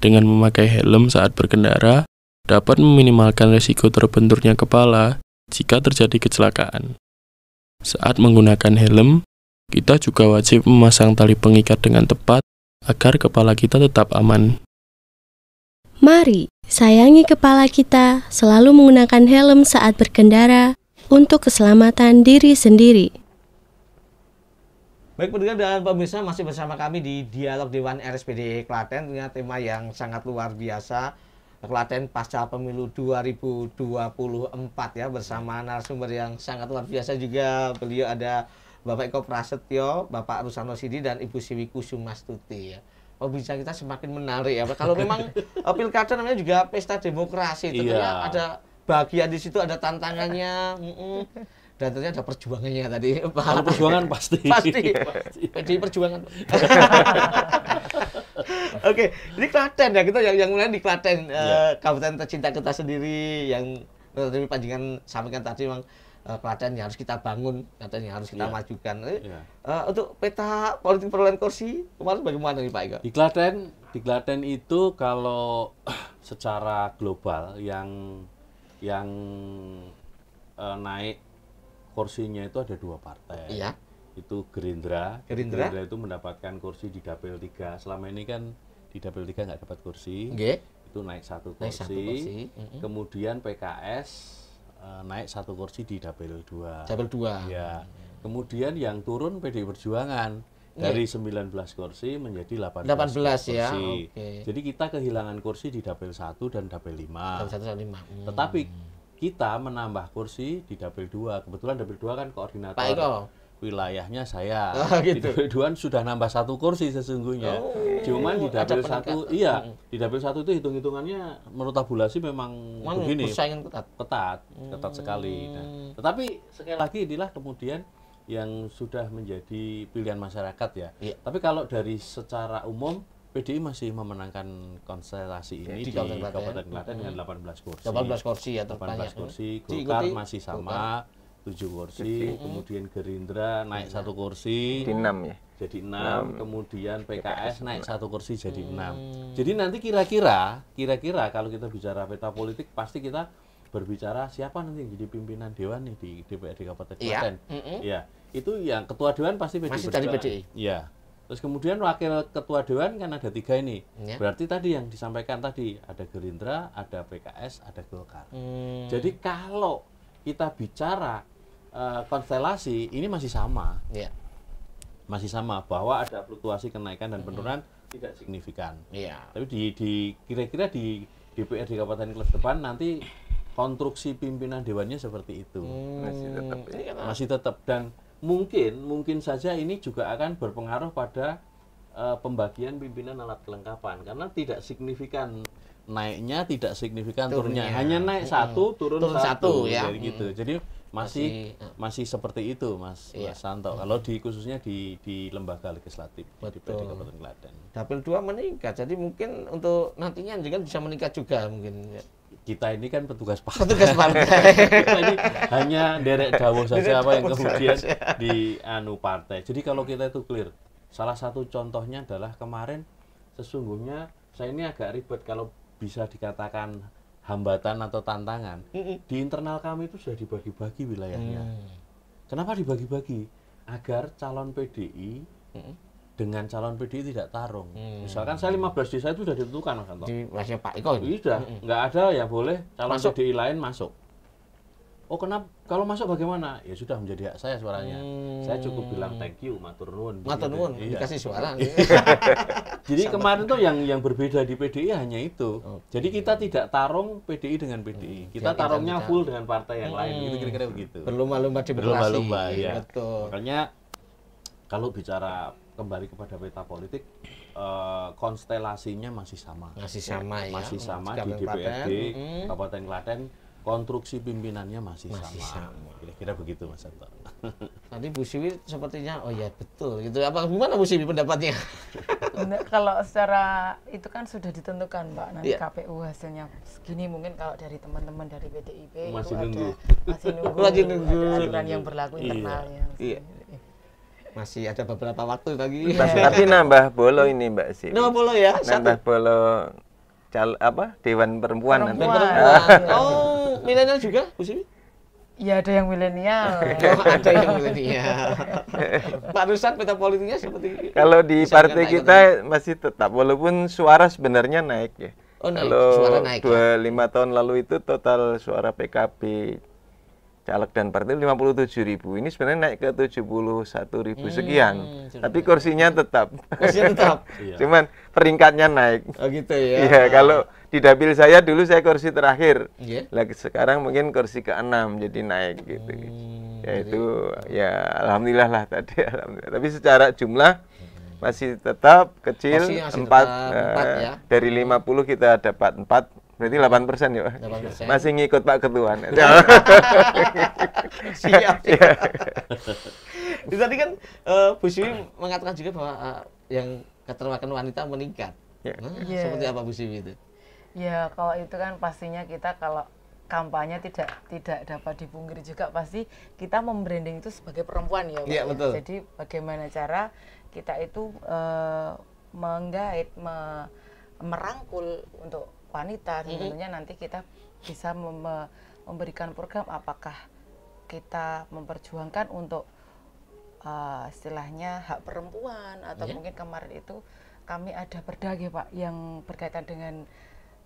Dengan memakai helm saat berkendara, dapat meminimalkan risiko terbenturnya kepala jika terjadi kecelakaan. Saat menggunakan helm, kita juga wajib memasang tali pengikat dengan tepat agar kepala kita tetap aman. Mari sayangi kepala kita, selalu menggunakan helm saat berkendara untuk keselamatan diri sendiri. Baik pendengar dan pemirsa, masih bersama kami di Dialog Dewan RSPD Klaten dengan tema yang sangat luar biasa, Klaten pasca pemilu 2024 ya, bersama narasumber yang sangat luar biasa juga. Beliau ada Bapak Eko Prasetyo, Bapak Rusano Sidi, dan Ibu Siwi Kusumastuti ya. Pembicaraan kita semakin menarik ya. Kalau memang pilkada namanya juga pesta demokrasi, tentunya ada bagian di situ, ada tantangannya. Dan tentunya ada perjuangannya tadi. Kalau perjuangan pasti. PDI Perjuangan. Oke, ini Klaten ya, kita yang mulai di Klaten, kabupaten tercinta kita sendiri yang tadi Panjenengan sampaikan tadi, memang Klaten yang harus kita bangun, Klaten yang harus kita majukan. Untuk peta politik perolehan kursi kemarin bagaimana nih Pak Eko? Di Klaten itu kalau secara global yang naik kursinya itu ada 2 partai. Iya. Itu Gerindra itu mendapatkan kursi di Dapil 3. Selama ini kan di Dapil 3 nggak dapat kursi. Itu naik 1 kursi. Kemudian PKS naik 1 kursi di Dapil 2. Dapil 2. Ya. Kemudian yang turun PDI Perjuangan dari 19 kursi menjadi 18 kursi. Ya. Jadi kita kehilangan kursi di Dapil 1 dan Dapil 5. Dapil 1 dan 5. Tetapi kita menambah kursi di Dapil 2. Kebetulan Dapil 2 kan koordinator. Pak Eko. Wilayahnya saya. Gitu. Di Dapil 2 sudah nambah 1 kursi sesungguhnya. Cuman di Dapil 1, di Dapil 1 itu hitung-hitungannya menurut tabulasi memang begini. Persaingan ketat sekali. Nah, tetapi sekali lagi inilah kemudian yang sudah menjadi pilihan masyarakat ya. Tapi kalau dari secara umum PDI masih memenangkan konstelasi ini di Kabupaten Klaten dengan 18 kursi. 18 kursi ya, 18 kursi. Golkar masih sama 7 kursi, kemudian Gerindra naik 1 kursi. Jadi 6 ya. Jadi 6, kemudian PKS naik 1 kursi jadi 6. Jadi nanti kira-kira kalau kita bicara peta politik pasti kita berbicara siapa nanti yang jadi pimpinan dewan nih di DPRD Kabupaten Klaten. Iya. Itu yang ketua dewan pasti PDI. Masih dari PDI. Iya. Terus kemudian wakil ketua dewan kan ada 3 ini. Berarti tadi yang disampaikan tadi ada Gerindra, ada PKS, ada Golkar. Jadi kalau kita bicara konstelasi ini masih sama. Masih sama bahwa ada fluktuasi kenaikan dan penurunan tidak signifikan. Tapi di kira-kira di DPRD Kabupaten Klaten depan nanti konstruksi pimpinan dewannya seperti itu. Masih tetap dan mungkin saja ini juga akan berpengaruh pada pembagian pimpinan alat kelengkapan karena tidak signifikan naiknya tidak signifikan turunnya, Turunnya. hanya naik satu turun Turun satu, ya. jadi gitu. Jadi masih seperti itu Mas Iya. Santo. Kalau khususnya di lembaga legislatif di Betul. DPRD Kabupaten Klaten. Dapil 2 meningkat, jadi mungkin untuk nantinya juga bisa meningkat juga mungkin. Kita ini kan petugas partai. Petugas partai. Kita ini hanya derek dawuh saja apa yang kemudian di partai. Jadi kalau kita itu clear, salah satu contohnya adalah kemarin sesungguhnya saya ini agak ribet kalau bisa dikatakan hambatan atau tantangan. Di internal kami itu sudah dibagi-bagi wilayahnya. Kenapa dibagi-bagi? Agar calon PDI dengan calon PDI tidak tarung. Misalkan saya 15 desa itu sudah ditentukan Mas Santo. Di Masnya Pak Iko. Sudah, nggak ada ya boleh calon Masuk. PDI lain masuk. Oh kenapa? Kalau masuk bagaimana? Ya sudah menjadi hak saya suaranya. Saya cukup bilang thank you, matur nuwun. Matur begitu. nuwun, Iya. dikasih suara. Jadi kemarin tuh yang berbeda di PDI hanya itu. Jadi kita tidak tarung PDI dengan PDI. Kita Jadi tarungnya kita- full dengan partai yang lain. Gitu kira-kira begitu. Berlomba-lomba demokrasi. Berlomba-lomba ya. Betul. Makanya kalau bicara kembali kepada peta politik, konstelasinya masih sama. Masih sama ya. Masih sama di Kabupaten DPRD Klaten. Kabupaten Klaten. Konstruksi pimpinannya masih Masih sama. Kira-kira begitu Mas Santo. Tadi Bu Siwi sepertinya, oh ya betul gitu. Apa gimana Bu Siwi pendapatnya? Kalau secara itu kan sudah ditentukan Mbak, nanti Iya. KPU hasilnya segini, mungkin kalau dari teman-teman dari PDIP Masih itu nunggu. masih nunggu, Masih nunggu. ada aturan yang berlaku Iya. internalnya. Iya. Masih ada beberapa waktu lagi. Tapi nambah bolo ini Mbak Sih. Nama bolo ya, Nambah satu. bolo Dewan Perempuan nanti. Perempuan. Oh, milenial juga Bu Siwi? Ya ada yang milenial. Oh, ada yang milenial. Pak Ruslan peta politiknya seperti Kalau di Bisa partai nggak naik kita masih tetap, walaupun suara sebenarnya naik ya. Oh, naik. Kalau Suara naik, 25 tahun lalu itu total suara PKB caleg dan partai 57.000. Ini sebenarnya naik ke 71.000 sekian. Tapi kursinya tetap. Kursinya tetap. Iya. Cuman peringkatnya naik. Oh gitu ya. Iya, kalau di dapil saya dulu saya kursi terakhir. Iya. Lagi sekarang mungkin kursi ke-6 jadi naik gitu. Ya itu ya alhamdulillah lah tadi alhamdulillah. Tapi secara jumlah masih tetap kecil Masih 4, tetap empat, ya. dari 50 kita dapat 4, berarti 8% ya Pak? 8%. Masih ngikut Pak Ketua. Siap. Iya. Tadi kan Bu Siwi mengatakan juga bahwa yang keterwakilan wanita meningkat. Ya. Nah, Iya. seperti apa Bu Siwi itu? Ya kalau itu kan pastinya kita kalau kampanye tidak dapat dipungkiri juga, pasti kita membranding itu sebagai perempuan ya Pak, Iya, ya. betul. Jadi bagaimana cara kita itu menggait, merangkul untuk wanita, tentunya nanti kita bisa memberikan program apakah kita memperjuangkan untuk istilahnya hak perempuan atau Iya. mungkin kemarin itu kami ada perda ya Pak yang berkaitan dengan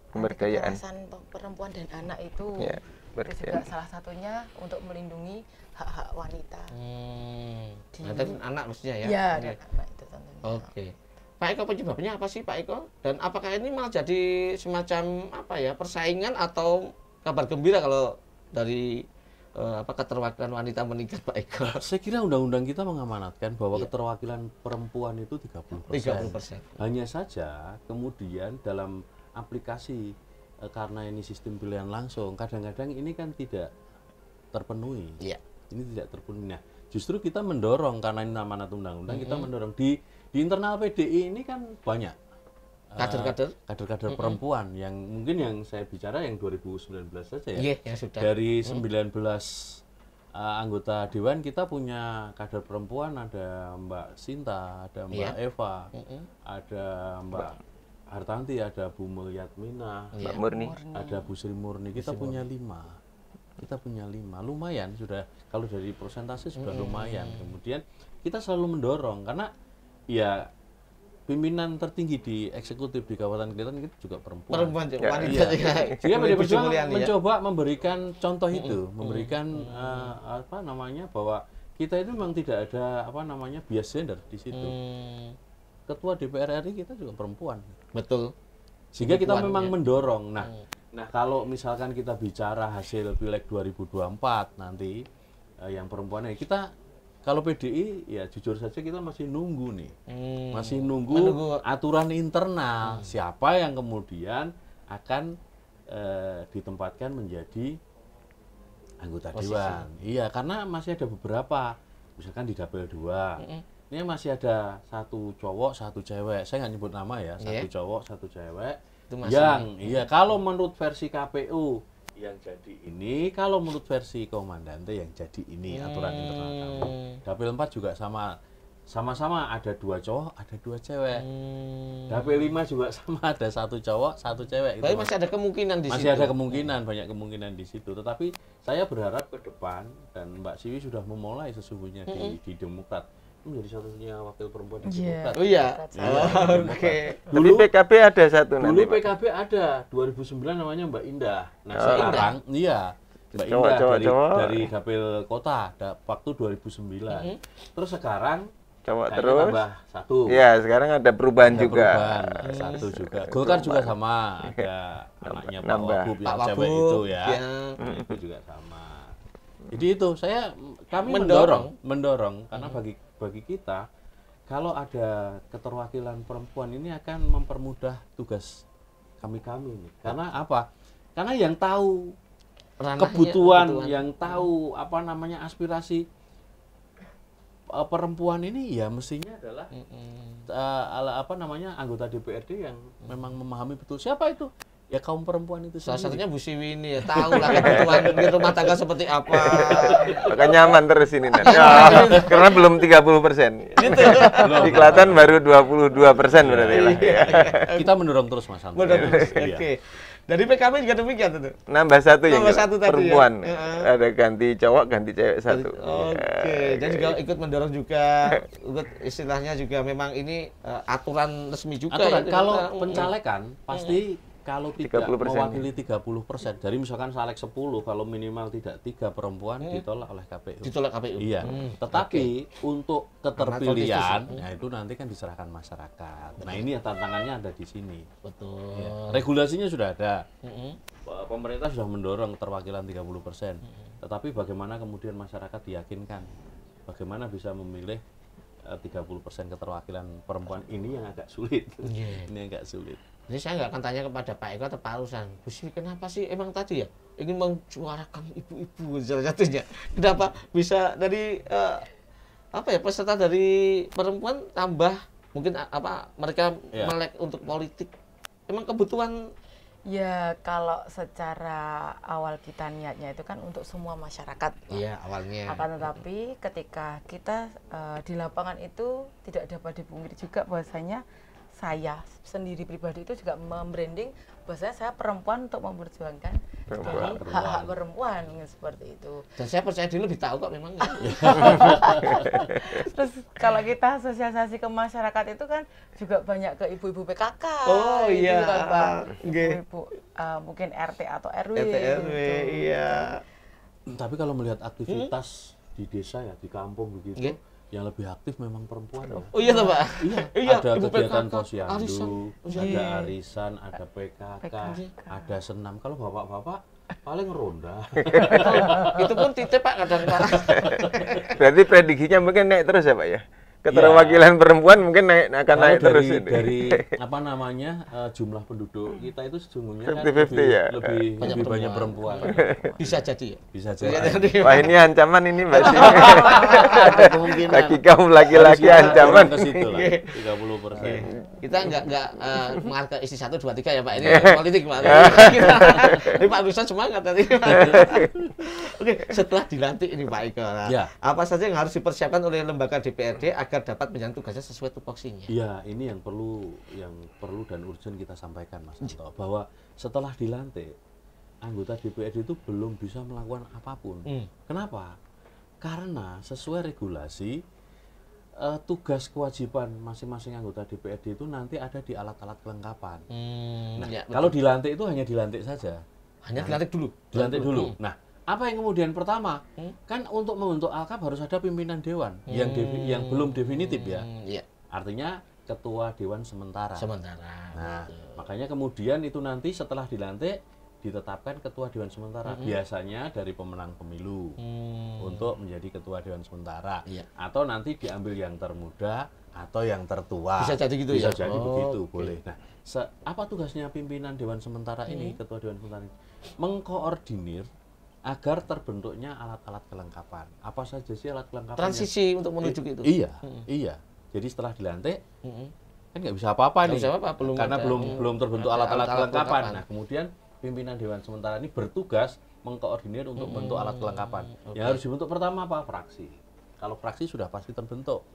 Pemberdayaan. kekerasan perempuan dan anak itu. Ya, Itu juga salah satunya untuk melindungi hak-hak wanita. Nah, dan anak maksudnya ya? Ya, Oke. dan anak itu tentunya. Oke. Pak Eko, penyebabnya apa sih Pak Eko? Dan apakah ini malah jadi semacam apa ya, persaingan atau kabar gembira kalau dari keterwakilan wanita meningkat Pak Eko? Saya kira undang-undang kita mengamanatkan bahwa Iya. keterwakilan perempuan itu 30%. 30%. Hanya saja kemudian dalam aplikasi karena ini sistem pilihan langsung, kadang-kadang ini kan tidak terpenuhi. Iya. Ini tidak terpenuhi. Nah, justru kita mendorong karena ini amanat undang-undang, kita mendorong di internal PDI ini kan banyak Kader-kader? kader-kader perempuan yang mungkin yang saya bicara yang 2019 saja ya. Iya, yang sudah. Dari 19 anggota dewan kita punya kader perempuan, ada Mbak Sinta, ada Mbak Iya. Eva, ada Mbak Hartanti, ada Bu Mulyatmina, Iya. Mbak Murni. ada Bu Sri Murni. Kita punya 5. Kita punya 5. Lumayan sudah, kalau dari persentase sudah lumayan. Kemudian kita selalu mendorong karena ya pimpinan tertinggi di eksekutif di Kabupaten Klaten itu juga perempuan. Perempuan Ya, wanita iya. juga. Sehingga PDI Perjuangan Mulyani ya. mencoba memberikan contoh itu, memberikan apa namanya bahwa kita itu memang tidak ada apa namanya bias gender di situ. Ketua DPR RI kita juga perempuan. Betul. Sehingga kita Perempuan, memang ya. mendorong. Nah, kalau misalkan kita bicara hasil Pileg 2024 nanti yang perempuannya kita kalau PDI ya jujur saja kita masih nunggu nih. Masih nunggu Menunggu. aturan internal siapa yang kemudian akan ditempatkan menjadi anggota Posisi. dewan. Iya, karena masih ada beberapa, misalkan di dapil 2. Ini masih ada 1 cowok, 1 cewek. Saya nggak nyebut nama ya, 1 cowok, 1 cewek. Itu masih Iya, kalau menurut versi KPU yang jadi ini, kalau menurut versi komandante yang jadi ini aturan internal kami. Dapil 4 juga sama-sama ada 2 cowok, ada 2 cewek. Dapil 5 juga sama, ada 1 cowok, 1 cewek. Berarti masih ada kemungkinan di masih situ. ada kemungkinan, banyak kemungkinan di situ. Tetapi saya berharap ke depan, dan Mbak Siwi sudah memulai sesungguhnya di Demokrat, menjadi satu-satunya wakil perempuan di Demokrat. Oh iya. Iya, Oke. Tapi PKB ada satu nanti. Dulu Pak. PKB ada 2009 namanya Mbak Indah. Nah, Oh. sekarang iya Mbak Cowok, Indah cowok, dari cowok. dari dapil kota waktu 2009. Terus sekarang Cowok kayaknya terus. tambah 1. Ya, sekarang ada perubahan Ada juga. perubahan, ada 1 juga. Golkar juga sama, ada anaknya Pak Nambah. Wagub yang Pak cewek Wagub, itu ya. ya. Nah, itu juga sama. Jadi itu kami Mendorong. mendorong karena bagi kita kalau ada keterwakilan perempuan ini akan mempermudah tugas kami ini. Karena apa? Karena yang tahu Ranahnya, kebutuhan, yang tahu aspirasi perempuan ini ya mestinya adalah anggota DPRD yang memang memahami betul siapa itu. Ya kaum perempuan itu Salah sendiri. satunya Bu Siwi ini ya, tahu lah kebutuhan di rumah tangga seperti apa. Maka nyaman terus ini nanti. Ya, karena belum 30%. Gitu. Di Klaten baru 22% berarti lah. Kita mendorong terus Mas Anto. Benar. Iya. Oke. Dari PKB juga demikian tentu. Nambah 1 yang Nambah 1 tadi perempuan. ya. Ada ganti cowok, ganti cewek 1. Oke, dan juga ikut mendorong juga, ikut istilahnya juga memang ini aturan resmi juga. Aturan, ya, kalau ternyata. pencalekan pasti kalau tidak 30%. mewakili 30%, jadi misalkan caleg 10, kalau minimal tidak 3 perempuan ditolak oleh KPU. ditolak KPU. Iya, tetapi untuk keterpilihan, nah itu nanti kan diserahkan masyarakat. Nah ini ya tantangannya ada di sini. Betul. Ya, regulasinya sudah ada, pemerintah sudah mendorong keterwakilan 30%. Tetapi bagaimana kemudian masyarakat diyakinkan, bagaimana bisa memilih 30% keterwakilan perempuan ini yang agak sulit. Iya. Ini agak sulit. Jadi saya nggak akan tanya kepada Pak Eko atau Pak Rusan, Bu Siwi kenapa sih emang tadi ya ingin mensuarakan ibu-ibu salah satunya. Kenapa bisa dari peserta dari perempuan tambah mungkin mereka Ya. melek untuk politik. Emang kebutuhan Ya kalau secara awal kita niatnya itu kan untuk semua masyarakat. iya awalnya. Akan tetapi ketika kita di lapangan itu tidak dapat dipungkiri juga bahwasanya saya sendiri pribadi itu juga membranding bahwasanya saya perempuan untuk memperjuangkan Perempuan. dari hak-hak perempuan seperti itu. Dan saya percaya diri lebih tahu kok memang. Terus kalau kita sosialisasi ke masyarakat itu kan juga banyak ke ibu-ibu PKK. Oh, gitu iya. kan, Pak. Nggih. Ibu-ibu mungkin RT atau RW. RT RW gitu. iya. Tapi kalau melihat aktivitas di desa ya, di kampung begitu, Nggih. yang lebih aktif memang perempuan ya. Oh iya toh, Pak. Iya, Iya, ada ibu kegiatan PKK, posyandu, arisan. ada arisan, ada PKK, PKK. ada senam. Kalau bapak-bapak paling ronda. Itu pun titip Pak kadang Pak. Berarti prediksinya mungkin naik terus ya Pak ya? Keterwakilan perempuan mungkin akan Kalau naik terus ini. dari jumlah penduduk kita itu sesungguhnya kan 50-50 ya. lebih Banyak banyak perempuan. perempuan. Bisa jadi ya. Bisa Bisa jadi. jadi. Wah ini ancaman ini Mbak Sini. Ada kemungkinan. Bagi kaum laki-laki Harus kita ancaman. turun ke situ lah, 30%. Kita nggak mengarahkan isi 1, 2, 3 ya Pak. Ini politik Pak. Kita, ini Pak Rusan semangat tadi. Oke, setelah dilantik ini Pak Eko, nah, Ya. apa saja yang harus dipersiapkan oleh lembaga DPRD agar dapat menjalankan tugasnya sesuai tupoksinya? Iya, ini yang perlu dan urgent kita sampaikan Mas Anto, bahwa setelah dilantik anggota DPRD itu belum bisa melakukan apapun. Kenapa? Karena sesuai regulasi tugas kewajiban masing-masing anggota DPRD itu nanti ada di alat-alat kelengkapan. Nah, Ya, kalau dilantik itu hanya dilantik saja. hanya dilantik dulu. Dilantik dulu. Nah, apa yang kemudian pertama? Kan untuk membentuk Alkap harus ada pimpinan dewan yang belum definitif ya. Iya. Artinya ketua dewan sementara. Sementara. Nah, Betul. makanya kemudian itu nanti setelah dilantik ditetapkan ketua dewan sementara. Biasanya dari pemenang pemilu untuk menjadi ketua dewan sementara. Iya. Atau nanti diambil yang termuda atau yang tertua. Bisa jadi gitu Bisa ya? jadi Oh, begitu, oke. boleh. Nah, apa tugasnya pimpinan dewan sementara ini, ketua dewan sementara ini? Mengkoordinir agar terbentuknya alat-alat kelengkapan. Apa saja sih alat kelengkapannya? Transisi untuk menuju ke itu. Iya, iya. Jadi setelah dilantik, kan nggak bisa apa-apa nih, Nggak bisa apa-apa, belum karena ada. belum terbentuk alat-alat Alat-alat kelengkapan. kelengkapan. Nah, kemudian pimpinan dewan sementara ini bertugas mengkoordinir untuk bentuk alat kelengkapan. Yang harus dibentuk pertama apa? Fraksi. Kalau fraksi sudah pasti terbentuk.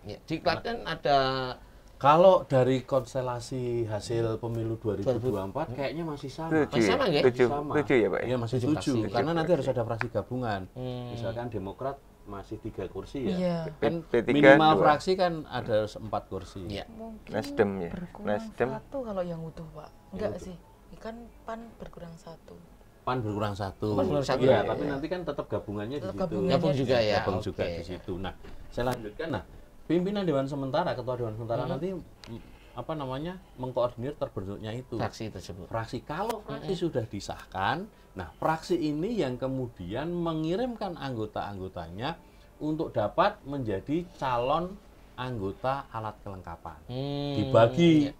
Ya, di Klaten ada Kalau dari konstelasi hasil pemilu 2024 kayaknya masih sama. Tujuh, sama ya? nggak? Tujuh ya Pak? Iya, masih Tujuh 7. fraksi. Karena nanti harus ada fraksi gabungan. Misalkan Demokrat masih 3 kursi ya. Iya. Kan P3 minimal 2. fraksi kan ada 4 kursi. Iya. Mungkin Nasdem ya? berkurang Nasdem. 1 kalau yang utuh, Pak. Enggak sih. Kan PAN berkurang 1. PAN berkurang 1. PAN berkurang 1, Iya, ya. tapi nanti kan tetap gabungannya di Tetap situ. gabungannya gabung juga ya. Gabung juga Oke. di situ. Nah, saya lanjutkan. Nah, pimpinan dewan sementara, ketua dewan sementara nanti mengkoordinir terbentuknya itu fraksi tersebut. fraksi. Kalau fraksi sudah disahkan, nah fraksi ini yang kemudian mengirimkan anggota-anggotanya untuk dapat menjadi calon anggota alat kelengkapan. Dibagi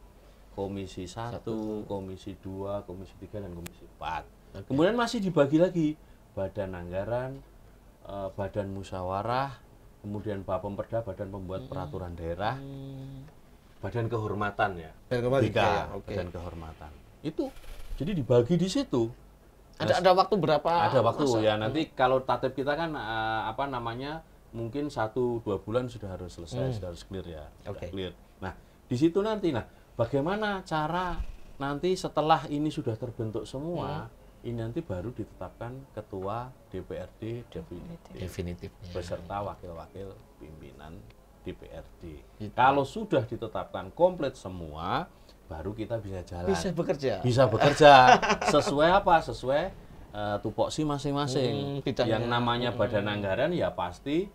komisi 1, komisi 2, komisi 3 dan komisi 4. Kemudian masih dibagi lagi badan anggaran, badan musyawarah, kemudian Bapemperda, badan pembuat peraturan daerah, badan kehormatan ya. Badan kehormatan, BK, ya, oke. badan kehormatan. Itu jadi dibagi di situ. Ada waktu berapa? Ada waktu masa? ya. Nanti kalau tatip kita kan mungkin 1-2 bulan sudah harus selesai, sudah harus clear ya. Sudah Oke. clear. Nah, di situ nanti bagaimana cara nanti setelah ini sudah terbentuk semua, ini nanti baru ditetapkan ketua DPRD Definitifnya. beserta wakil-wakil pimpinan DPRD. Kalau sudah ditetapkan komplit semua, baru kita bisa jalan. Bisa bekerja. Bisa bekerja sesuai apa? Sesuai tupoksi masing-masing. Bidangnya. Yang namanya badan anggaran ya pasti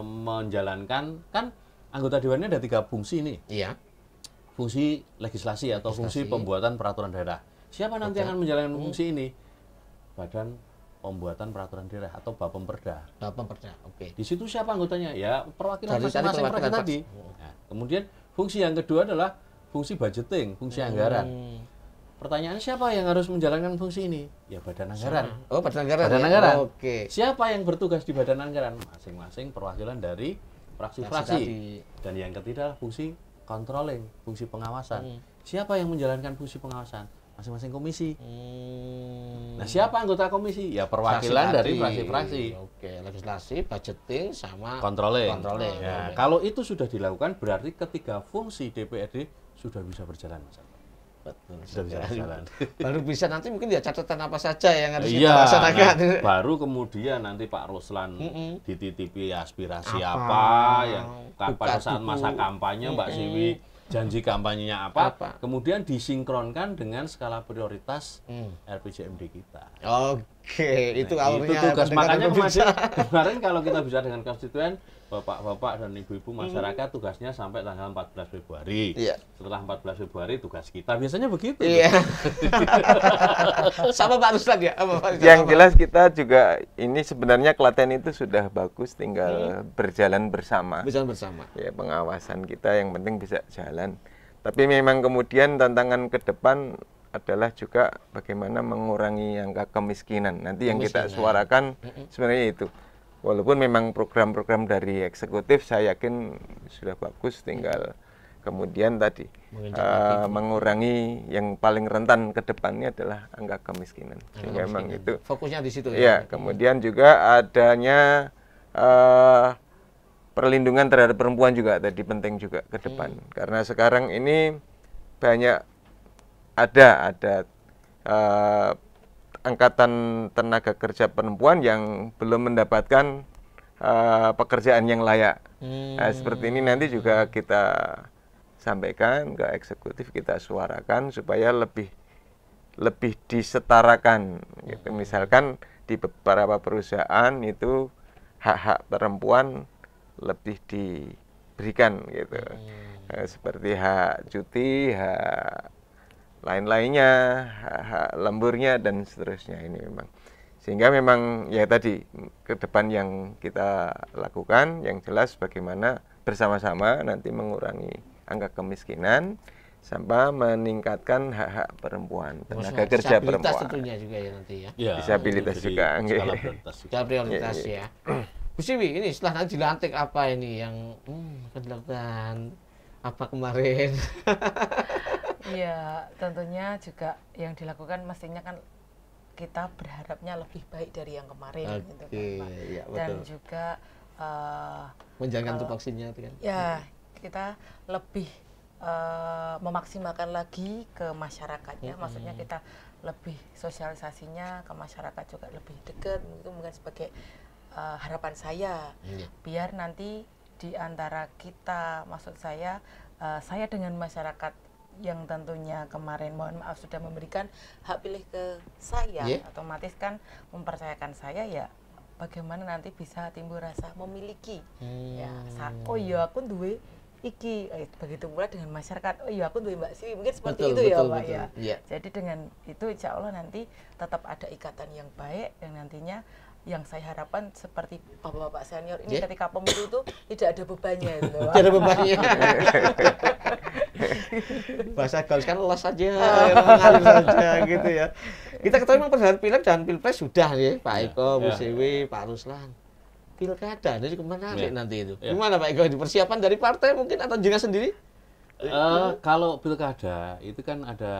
menjalankan, kan anggota dewannya ada 3 fungsi nih. Iya. Fungsi legislasi atau fungsi pembuatan peraturan daerah. Siapa nanti akan menjalankan fungsi ini? Badan pembuatan peraturan daerah atau Bapemperda. Bapemperda. Oke. Di situ siapa anggotanya? Ya perwakilan Dari masing-masing perwakilan fraksi tadi. Nah, kemudian fungsi yang kedua adalah fungsi budgeting, fungsi anggaran. Pertanyaannya siapa yang harus menjalankan fungsi ini? Ya badan anggaran. Oh, badan anggaran. Badan ya? anggaran. Oke. Siapa yang bertugas di badan anggaran? Masing-masing perwakilan dari fraksi-fraksi. tadi. Dan yang ketiga fungsi controlling, fungsi pengawasan. Siapa yang menjalankan fungsi pengawasan? Masing-masing komisi. Nah, siapa anggota komisi? Ya perwakilan Fraksi dari tadi. fraksi-fraksi. Oke, legislasi, budgeting sama Controlling. Controlling. Ya, Oke. kalau itu sudah dilakukan berarti ketiga fungsi DPRD sudah bisa berjalan, Mas. Betul. Sudah bisa berjalan. Baru bisa nanti mungkin ya catatan apa saja yang harus kita Iya, laksanakan. nah, baru kemudian nanti Pak Ruslan dititipi aspirasi apa yang pada Buka saat buku. masa kampanye Mbak Siwi janji kampanyenya apa, Apa? kemudian disinkronkan dengan skala prioritas RPJMD kita. Oke, itu Nah, alurnya tugas. pendengar Makanya pemirsa. kemarin kalau kita bisa dengan konstituen, bapak-bapak dan ibu-ibu masyarakat tugasnya sampai tanggal 14 Februari. Iya. Setelah 14 Februari tugas kita biasanya begitu. Iya. Sama Pak Ruslan ya? Apa, Pak Ruslan? Yang Apa? jelas kita juga ini sebenarnya Klaten itu sudah bagus, tinggal berjalan bersama. Berjalan bersama. Ya, pengawasan kita yang penting bisa jalan. Tapi memang kemudian tantangan ke depan adalah juga bagaimana mengurangi angka kemiskinan. Nanti yang kita suarakan sebenarnya itu. Walaupun memang program-program dari eksekutif saya yakin sudah bagus, tinggal kemudian tadi mengurangi yang paling rentan ke depannya adalah angka kemiskinan. Sehingga memang itu Fokusnya di situ ya. Kemudian juga adanya perlindungan terhadap perempuan juga tadi penting juga ke depan. Karena sekarang ini banyak ada angkatan tenaga kerja perempuan yang belum mendapatkan pekerjaan yang layak. Nah, seperti ini nanti juga kita sampaikan ke eksekutif, kita suarakan supaya lebih disetarakan gitu. Misalkan di beberapa perusahaan itu hak-hak perempuan lebih diberikan gitu. Seperti hak cuti, hak lain-lainnya, hak lemburnya dan seterusnya. Ini memang Sehingga memang ya tadi ke depan yang kita lakukan yang jelas bagaimana bersama-sama nanti mengurangi angka kemiskinan sampai meningkatkan hak-hak perempuan, tenaga kerja perempuan. Tentunya juga ya nanti ya. Ya, Disabilitas itu juga, jadi nggih. skala prioritas juga. Skala prioritas ya. Bu Siwi, ini setelah nanti dilantik apa ini yang akan dilakukan apa kemarin? Ya, tentunya juga yang dilakukan mestinya kan kita berharapnya lebih baik dari yang kemarin gitu kan, Pak. Ya, Dan betul. juga Menjalankan kalau- untuk vaksinnya itu kan. ya kita lebih memaksimalkan lagi ke masyarakatnya, maksudnya kita lebih sosialisasinya ke masyarakat juga lebih dekat, itu mungkin sebagai harapan saya, Iya. biar nanti di antara kita, maksud saya dengan masyarakat yang tentunya kemarin mohon maaf sudah memberikan hak pilih ke saya, Yeah. otomatis kan mempercayakan saya, ya bagaimana nanti bisa timbul rasa memiliki, ya oh iya aku duwe iki, begitu pula dengan masyarakat, oh iya aku duwe Mbak Siwi, mungkin seperti Betul, itu ya betul, Pak betul. ya. Iya. Jadi dengan itu insya Allah nanti tetap ada ikatan yang baik, yang nantinya yang saya harapkan seperti bapak-bapak senior ini Yeah. ketika pemilu itu tidak ada bebannya gitu, Pak. Tidak ada bebannya. Bahasa gaul kan los saja, mengalir saja gitu ya. Kita ketahui memang perjalanan pileg dan pilpres sudah ya, Pak Eko, Bu Ya. Siwi, Pak Ruslan. Pilkada, jadi kemana Ya. nanti itu? Ya. Gimana Pak Eko? Persiapan dari partai mungkin atau jenengan sendiri? Kalau pilkada itu kan ada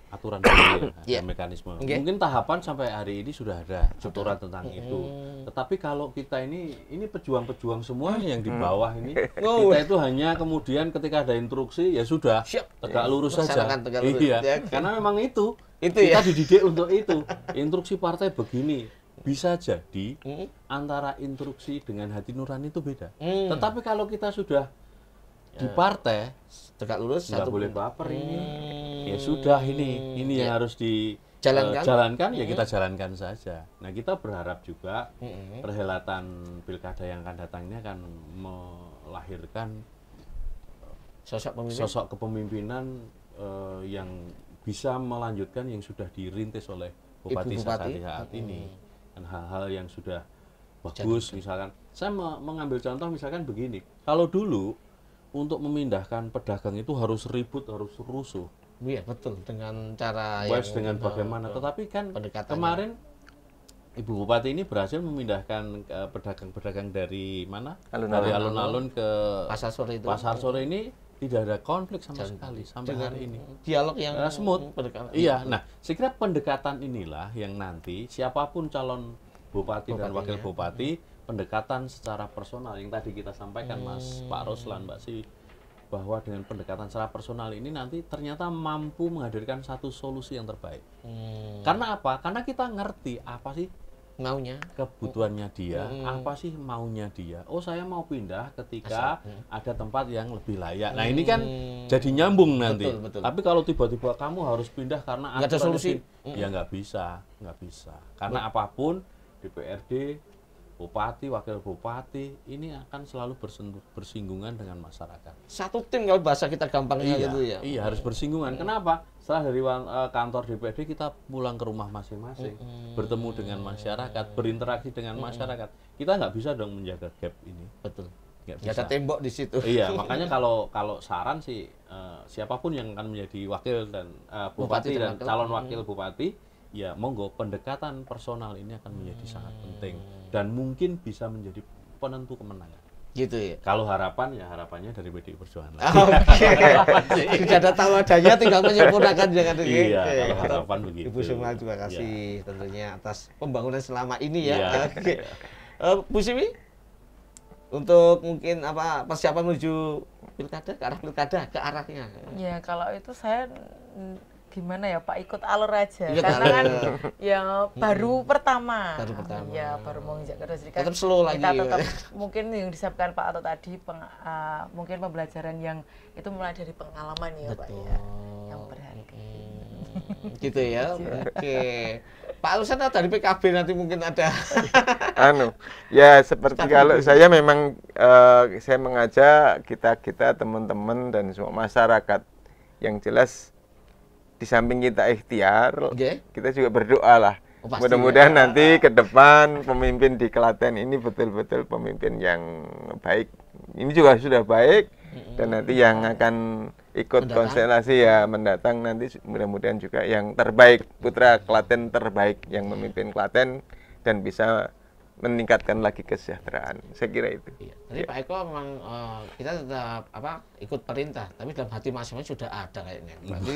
aturan sendiri, ada Iya. mekanisme. Oke. Mungkin tahapan sampai hari ini sudah ada aturan tentang itu. Tetapi kalau kita ini pejuang-pejuang semua yang di bawah ini, Oh. kita itu hanya kemudian ketika ada instruksi ya sudah Siap. tegak lurus saja. Laksanakan tegak lurus. Iya, Ya. karena memang itu Itu kita ya. dididik untuk itu. Instruksi partai begini. Bisa jadi Hmm. antara instruksi dengan hati nurani itu beda. Hmm. Tetapi kalau kita sudah di partai, Tegak lurus nggak boleh baper ini. Ya sudah ini yang harus Jalankan. dijalankan ya kita jalankan saja. Nah kita berharap juga Mm-mm. perhelatan pilkada yang akan datang ini akan melahirkan Sosok pemimpin. sosok kepemimpinan yang bisa melanjutkan yang sudah dirintis oleh Bupati Ibu Bupati. Sasati saat ini. Dan hal-hal yang sudah bagus, misalkan saya mengambil contoh misalkan begini, kalau dulu untuk memindahkan pedagang itu harus ribut, harus rusuh, Iya betul, dengan cara wise dengan bagaimana. Tetapi kan pendekatannya. kemarin Ibu Bupati ini berhasil memindahkan pedagang-pedagang dari mana? Alun-alun. Dari alun-alun ke Pasar Sore itu. Pasar Sore ini tidak ada konflik sama Dan sekali sampai dengan hari ini. dialog yang Smooth. pendekatan. Iya, nah saya kira pendekatan inilah yang nanti siapapun calon bupati dan Bupatinya. wakil bupati, pendekatan secara personal yang tadi kita sampaikan Mas Pak Ruslan, Mbak Si, bahwa dengan pendekatan secara personal ini nanti ternyata mampu menghadirkan satu solusi yang terbaik. Karena apa? Karena kita ngerti apa sih maunya. kebutuhannya dia, apa sih maunya dia. Oh saya mau pindah ketika ada tempat yang lebih layak. Nah ini kan jadi nyambung nanti. Betul, betul. Tapi kalau tiba-tiba kamu harus pindah karena Nggak ada aturan solusi. ini, ya nggak bisa. Karena apapun DPRD, bupati, wakil bupati ini akan selalu bersinggungan dengan masyarakat. Satu tim kalau bahasa kita gampangnya gitu ya. Iya harus bersinggungan. Kenapa? Setelah dari kantor DPRD kita pulang ke rumah masing-masing, bertemu dengan masyarakat, berinteraksi dengan masyarakat. Kita nggak bisa dong menjaga gap ini. Betul. Nggak Nggak ada bisa. tembok di situ. Iya, makanya kalau saran sih siapapun yang akan menjadi wakil dan Bupati bupati dan dan wakil. calon wakil bupati, ya monggo pendekatan personal ini akan menjadi sangat penting dan mungkin bisa menjadi penentu kemenangan. Gitu ya. Kalau harapannya dari PDI Perjuangan. Oke. Sudah ada tawadannya, tinggal menyempurnakan jangan dulu. Iya, kalau harapan begitu. Ibu Sumar terima kasih tentunya atas pembangunan selama ini ya. Iya. Oke. Bu Siwi, untuk mungkin apa persiapan menuju pilkada, ke arahnya. Ya kalau itu saya gimana ya Pak, ikut alur aja. Ikut Karena alur. kan ya baru pertama. Baru pertama. Ya baru mau menginjak pendidikan. Tetap slow lagi. Kita tetap mungkin yang disiapkan Pak Ato tadi mungkin pembelajaran yang itu mulai dari pengalaman ya Pak ya. Yang berharga. Gitu ya. Oke. Pak Ruslan dari PKB nanti mungkin ada. Ya seperti kalau saya memang saya mengajak kita teman-teman dan semua masyarakat yang jelas di samping kita ikhtiar, Oke. kita juga berdoa lah Oh, pasti Mudah-mudahan ya. nanti ke depan pemimpin di Klaten ini betul-betul pemimpin yang baik. Ini juga sudah baik, dan nanti yang akan ikut Mendatang. konstelasi ya mendatang nanti mudah-mudahan juga yang terbaik, putra Klaten terbaik yang memimpin Klaten dan bisa meningkatkan lagi kesejahteraan. Saya kira itu. Iya. Jadi Pak Eko memang kita tetap ikut perintah, tapi dalam hati masing-masing sudah ada kayaknya. Berarti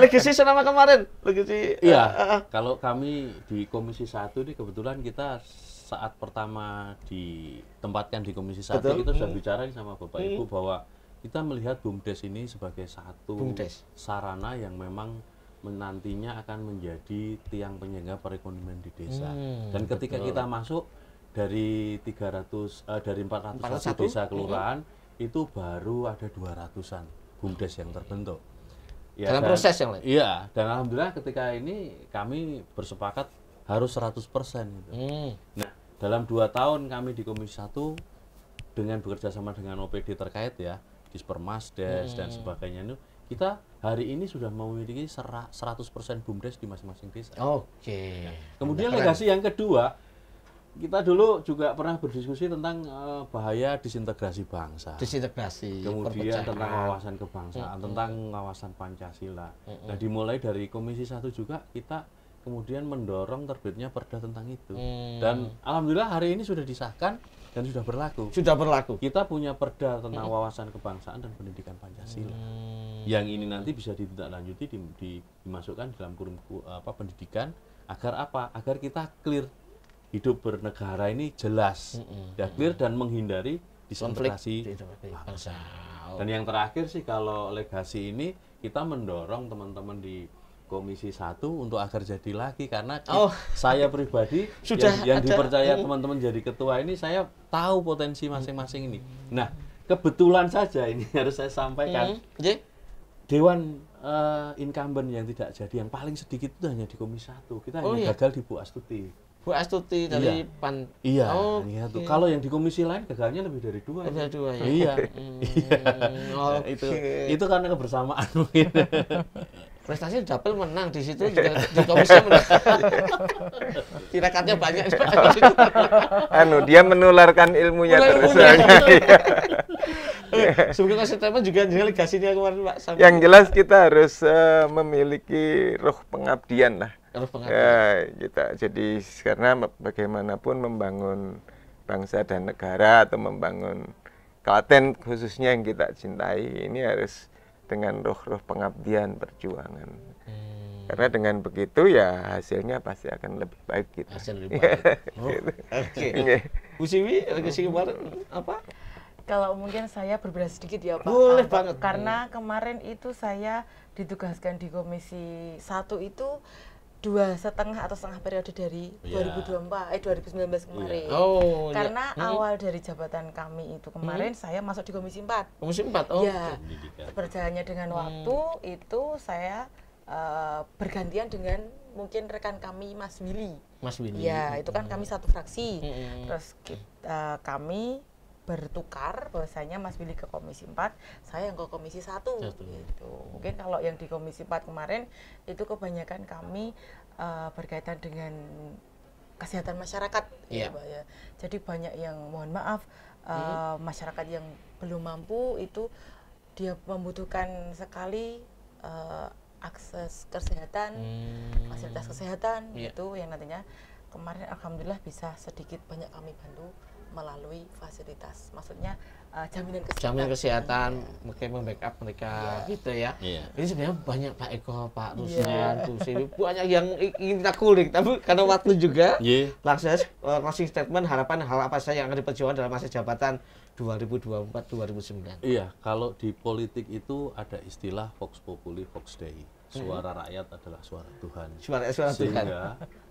legasi selama kemarin, legasi. Iya, kalau kami di Komisi 1 ini kebetulan kita saat pertama ditempatkan di Komisi 1 Betul. kita sudah bicara sama Bapak Ibu bahwa kita melihat BUMDes ini sebagai satu BUMDes. sarana yang memang nantinya akan menjadi tiang penyangga perekonomian di desa. Dan ketika kita masuk dari 401 401, desa kelurahan itu baru ada 200-an BUMDes yang terbentuk. Ya, Dalam proses yang lain. Iya, dan alhamdulillah ketika ini kami bersepakat harus 100% gitu. Nah, dalam 2 tahun kami di Komisi 1 dengan bekerja sama dengan OPD terkait ya, Dispermasdes dan sebagainya itu, kita hari ini sudah memiliki 100% BUMDes di masing-masing desa. Oke. Kemudian Keren. legasi yang kedua, kita dulu juga pernah berdiskusi tentang bahaya disintegrasi bangsa. Disintegrasi. Kemudian perpecahan. tentang wawasan kebangsaan, tentang wawasan Pancasila. Nah, dimulai dari Komisi 1 juga kita kemudian mendorong terbitnya perda tentang itu. Dan alhamdulillah hari ini sudah disahkan dan sudah berlaku. Sudah berlaku. Kita punya perda tentang wawasan kebangsaan dan pendidikan Pancasila. Yang ini nanti bisa ditindaklanjuti dimasukkan dalam kurikulum pendidikan agar apa? Agar kita clear hidup bernegara ini jelas, clear dan menghindari disintegrasi bangsa. Dan yang terakhir sih kalau legasi ini kita mendorong teman-teman di Komisi 1 untuk agar jadi lagi karena saya pribadi Sudah yang ada, dipercaya teman-teman jadi ketua ini saya tahu potensi masing-masing ini. Nah, kebetulan saja ini harus saya sampaikan. Dewan incumbent yang tidak jadi yang paling sedikit itu hanya di Komisi 1. Kita hanya gagal di Bu Astuti. Bu Astuti dari PAN. Iya, Oke. itu. Kalau yang di komisi lain gagalnya lebih dari 2. Lebih dari 2 ya. Iya. Iya. Nah, itu karena kebersamaan mungkin. Prestasi dapil menang di situ juga di komisi menang. Tirakatnya banyak. Dia menularkan ilmunya terus. Sebagai konstituen juga legasinya kemarin Pak. Yang jelas kita harus memiliki roh pengabdian lah. Ya, kita jadi karena bagaimanapun membangun bangsa dan negara atau membangun Klaten khususnya yang kita cintai ini harus dengan roh-roh pengabdian perjuangan. Karena dengan begitu ya hasilnya pasti akan lebih baik gitu. Hasil lebih baik. Oke. Bu Siwi, legasi kemarin apa? Kalau mungkin saya berbeda sedikit ya Pak. Boleh banget. Karena kemarin itu saya ditugaskan di Komisi 1 itu 2,5 atau setengah periode dari 2019 kemarin. Karena awal dari jabatan kami itu kemarin saya masuk di Komisi 4. Komisi 4. Ya. Berjalannya dengan waktu itu saya bergantian dengan mungkin rekan kami Mas Willy. Mas Willy. Ya, itu kan kami satu fraksi. Terus kami bertukar bahwasanya Mas Willy ke Komisi 4, saya yang ke Komisi 1 gitu. Mungkin kalau yang di Komisi 4 kemarin itu kebanyakan kami berkaitan dengan kesehatan masyarakat ya, Pak ya. Jadi banyak yang mohon maaf masyarakat yang belum mampu itu dia membutuhkan sekali akses kesehatan, fasilitas kesehatan gitu yang nantinya kemarin alhamdulillah bisa sedikit banyak kami bantu melalui fasilitas, maksudnya jaminan kesehatan. Jaminan kesehatan, mungkin membackup mereka gitu ya. Ini sebenarnya banyak Pak Eko, Pak Ruslan, Bu Siwi, banyak yang ingin kita kulik, tapi karena waktu juga, langsung closing statement harapan hal apa saja yang akan diperjuangkan dalam masa jabatan 2024-2029. Iya, kalau di politik itu ada istilah Vox Populi, Vox Dei. Suara rakyat adalah suara Tuhan. Suara Tuhan.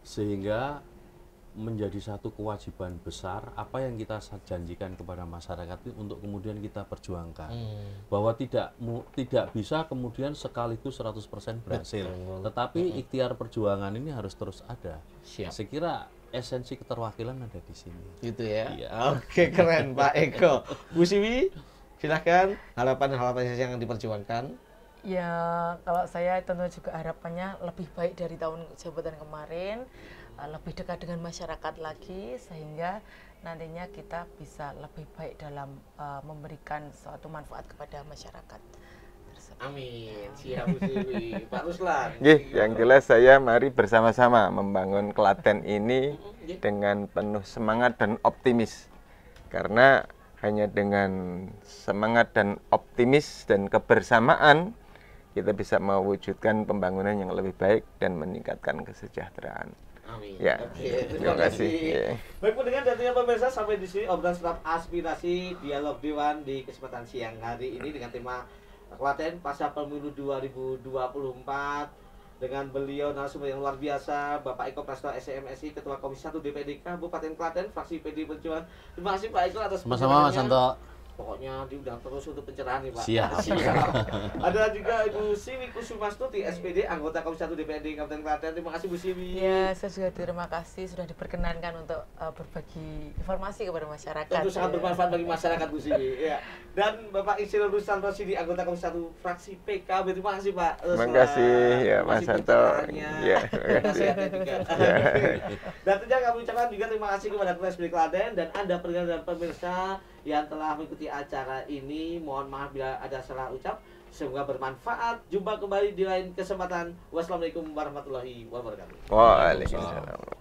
Sehingga menjadi satu kewajiban besar apa yang kita janjikan kepada masyarakat itu untuk kemudian kita perjuangkan. Bahwa tidak bisa kemudian sekaligus 100% berhasil. Tetapi ikhtiar perjuangan ini harus terus ada. Saya kira esensi keterwakilan ada di sini. Gitu ya. Oke, keren Pak Eko. Bu Siwi, silahkan harapan-harapan yang diperjuangkan. Ya, kalau saya tentu juga harapannya lebih baik dari tahun jabatan kemarin, lebih dekat dengan masyarakat lagi, sehingga nantinya kita bisa lebih baik dalam memberikan suatu manfaat kepada masyarakat. Amin. Siap Bu Siwi. Pak Ruslan. Nggih, yang jelas saya mari bersama-sama membangun Klaten ini dengan penuh semangat dan optimis. Karena hanya dengan semangat dan optimis dan kebersamaan kita bisa mewujudkan pembangunan yang lebih baik dan meningkatkan kesejahteraan. Amin. Ya, Oke, terima kasih. Ya. Baik pendengar dan pemirsa, sampai di sini obrolan staf aspirasi dialog Dewan di kesempatan siang hari ini dengan tema Klaten pasca pemilu 2024 dengan beliau narasumber yang luar biasa, Bapak Eko Prasto SMSI, Ketua Komisi 1 DPD Kabupaten Klaten, fraksi PD Perjuangan. Terima kasih Pak Eko atas Sama-sama Mas Santo. Pokoknya diundang terus untuk pencerahan nih Pak. Siap. Ada juga Ibu Siwi Kusumastuti SPD, anggota Komisi 1 DPRD Kabupaten Klaten. Terima kasih Bu Siwi. Ya, saya juga terima kasih sudah diperkenankan untuk berbagi informasi kepada masyarakat. Tentu sangat bermanfaat bagi masyarakat Bu Siwi. Ya. Dan Bapak Insinyur Ruslan Rosidi, anggota Komisi 1 fraksi PKB. Terima kasih Pak. Terima kasih ya Mas Santo. Ya, terima kasih. Dan tentunya kami ucapkan juga terima kasih kepada RSPD Klaten dan Anda pendengar dan pemirsa yang telah mengikuti acara ini. Mohon maaf bila ada salah ucap. Semoga bermanfaat. Jumpa kembali di lain kesempatan. Wassalamualaikum warahmatullahi wabarakatuh. Waalaikumsalam.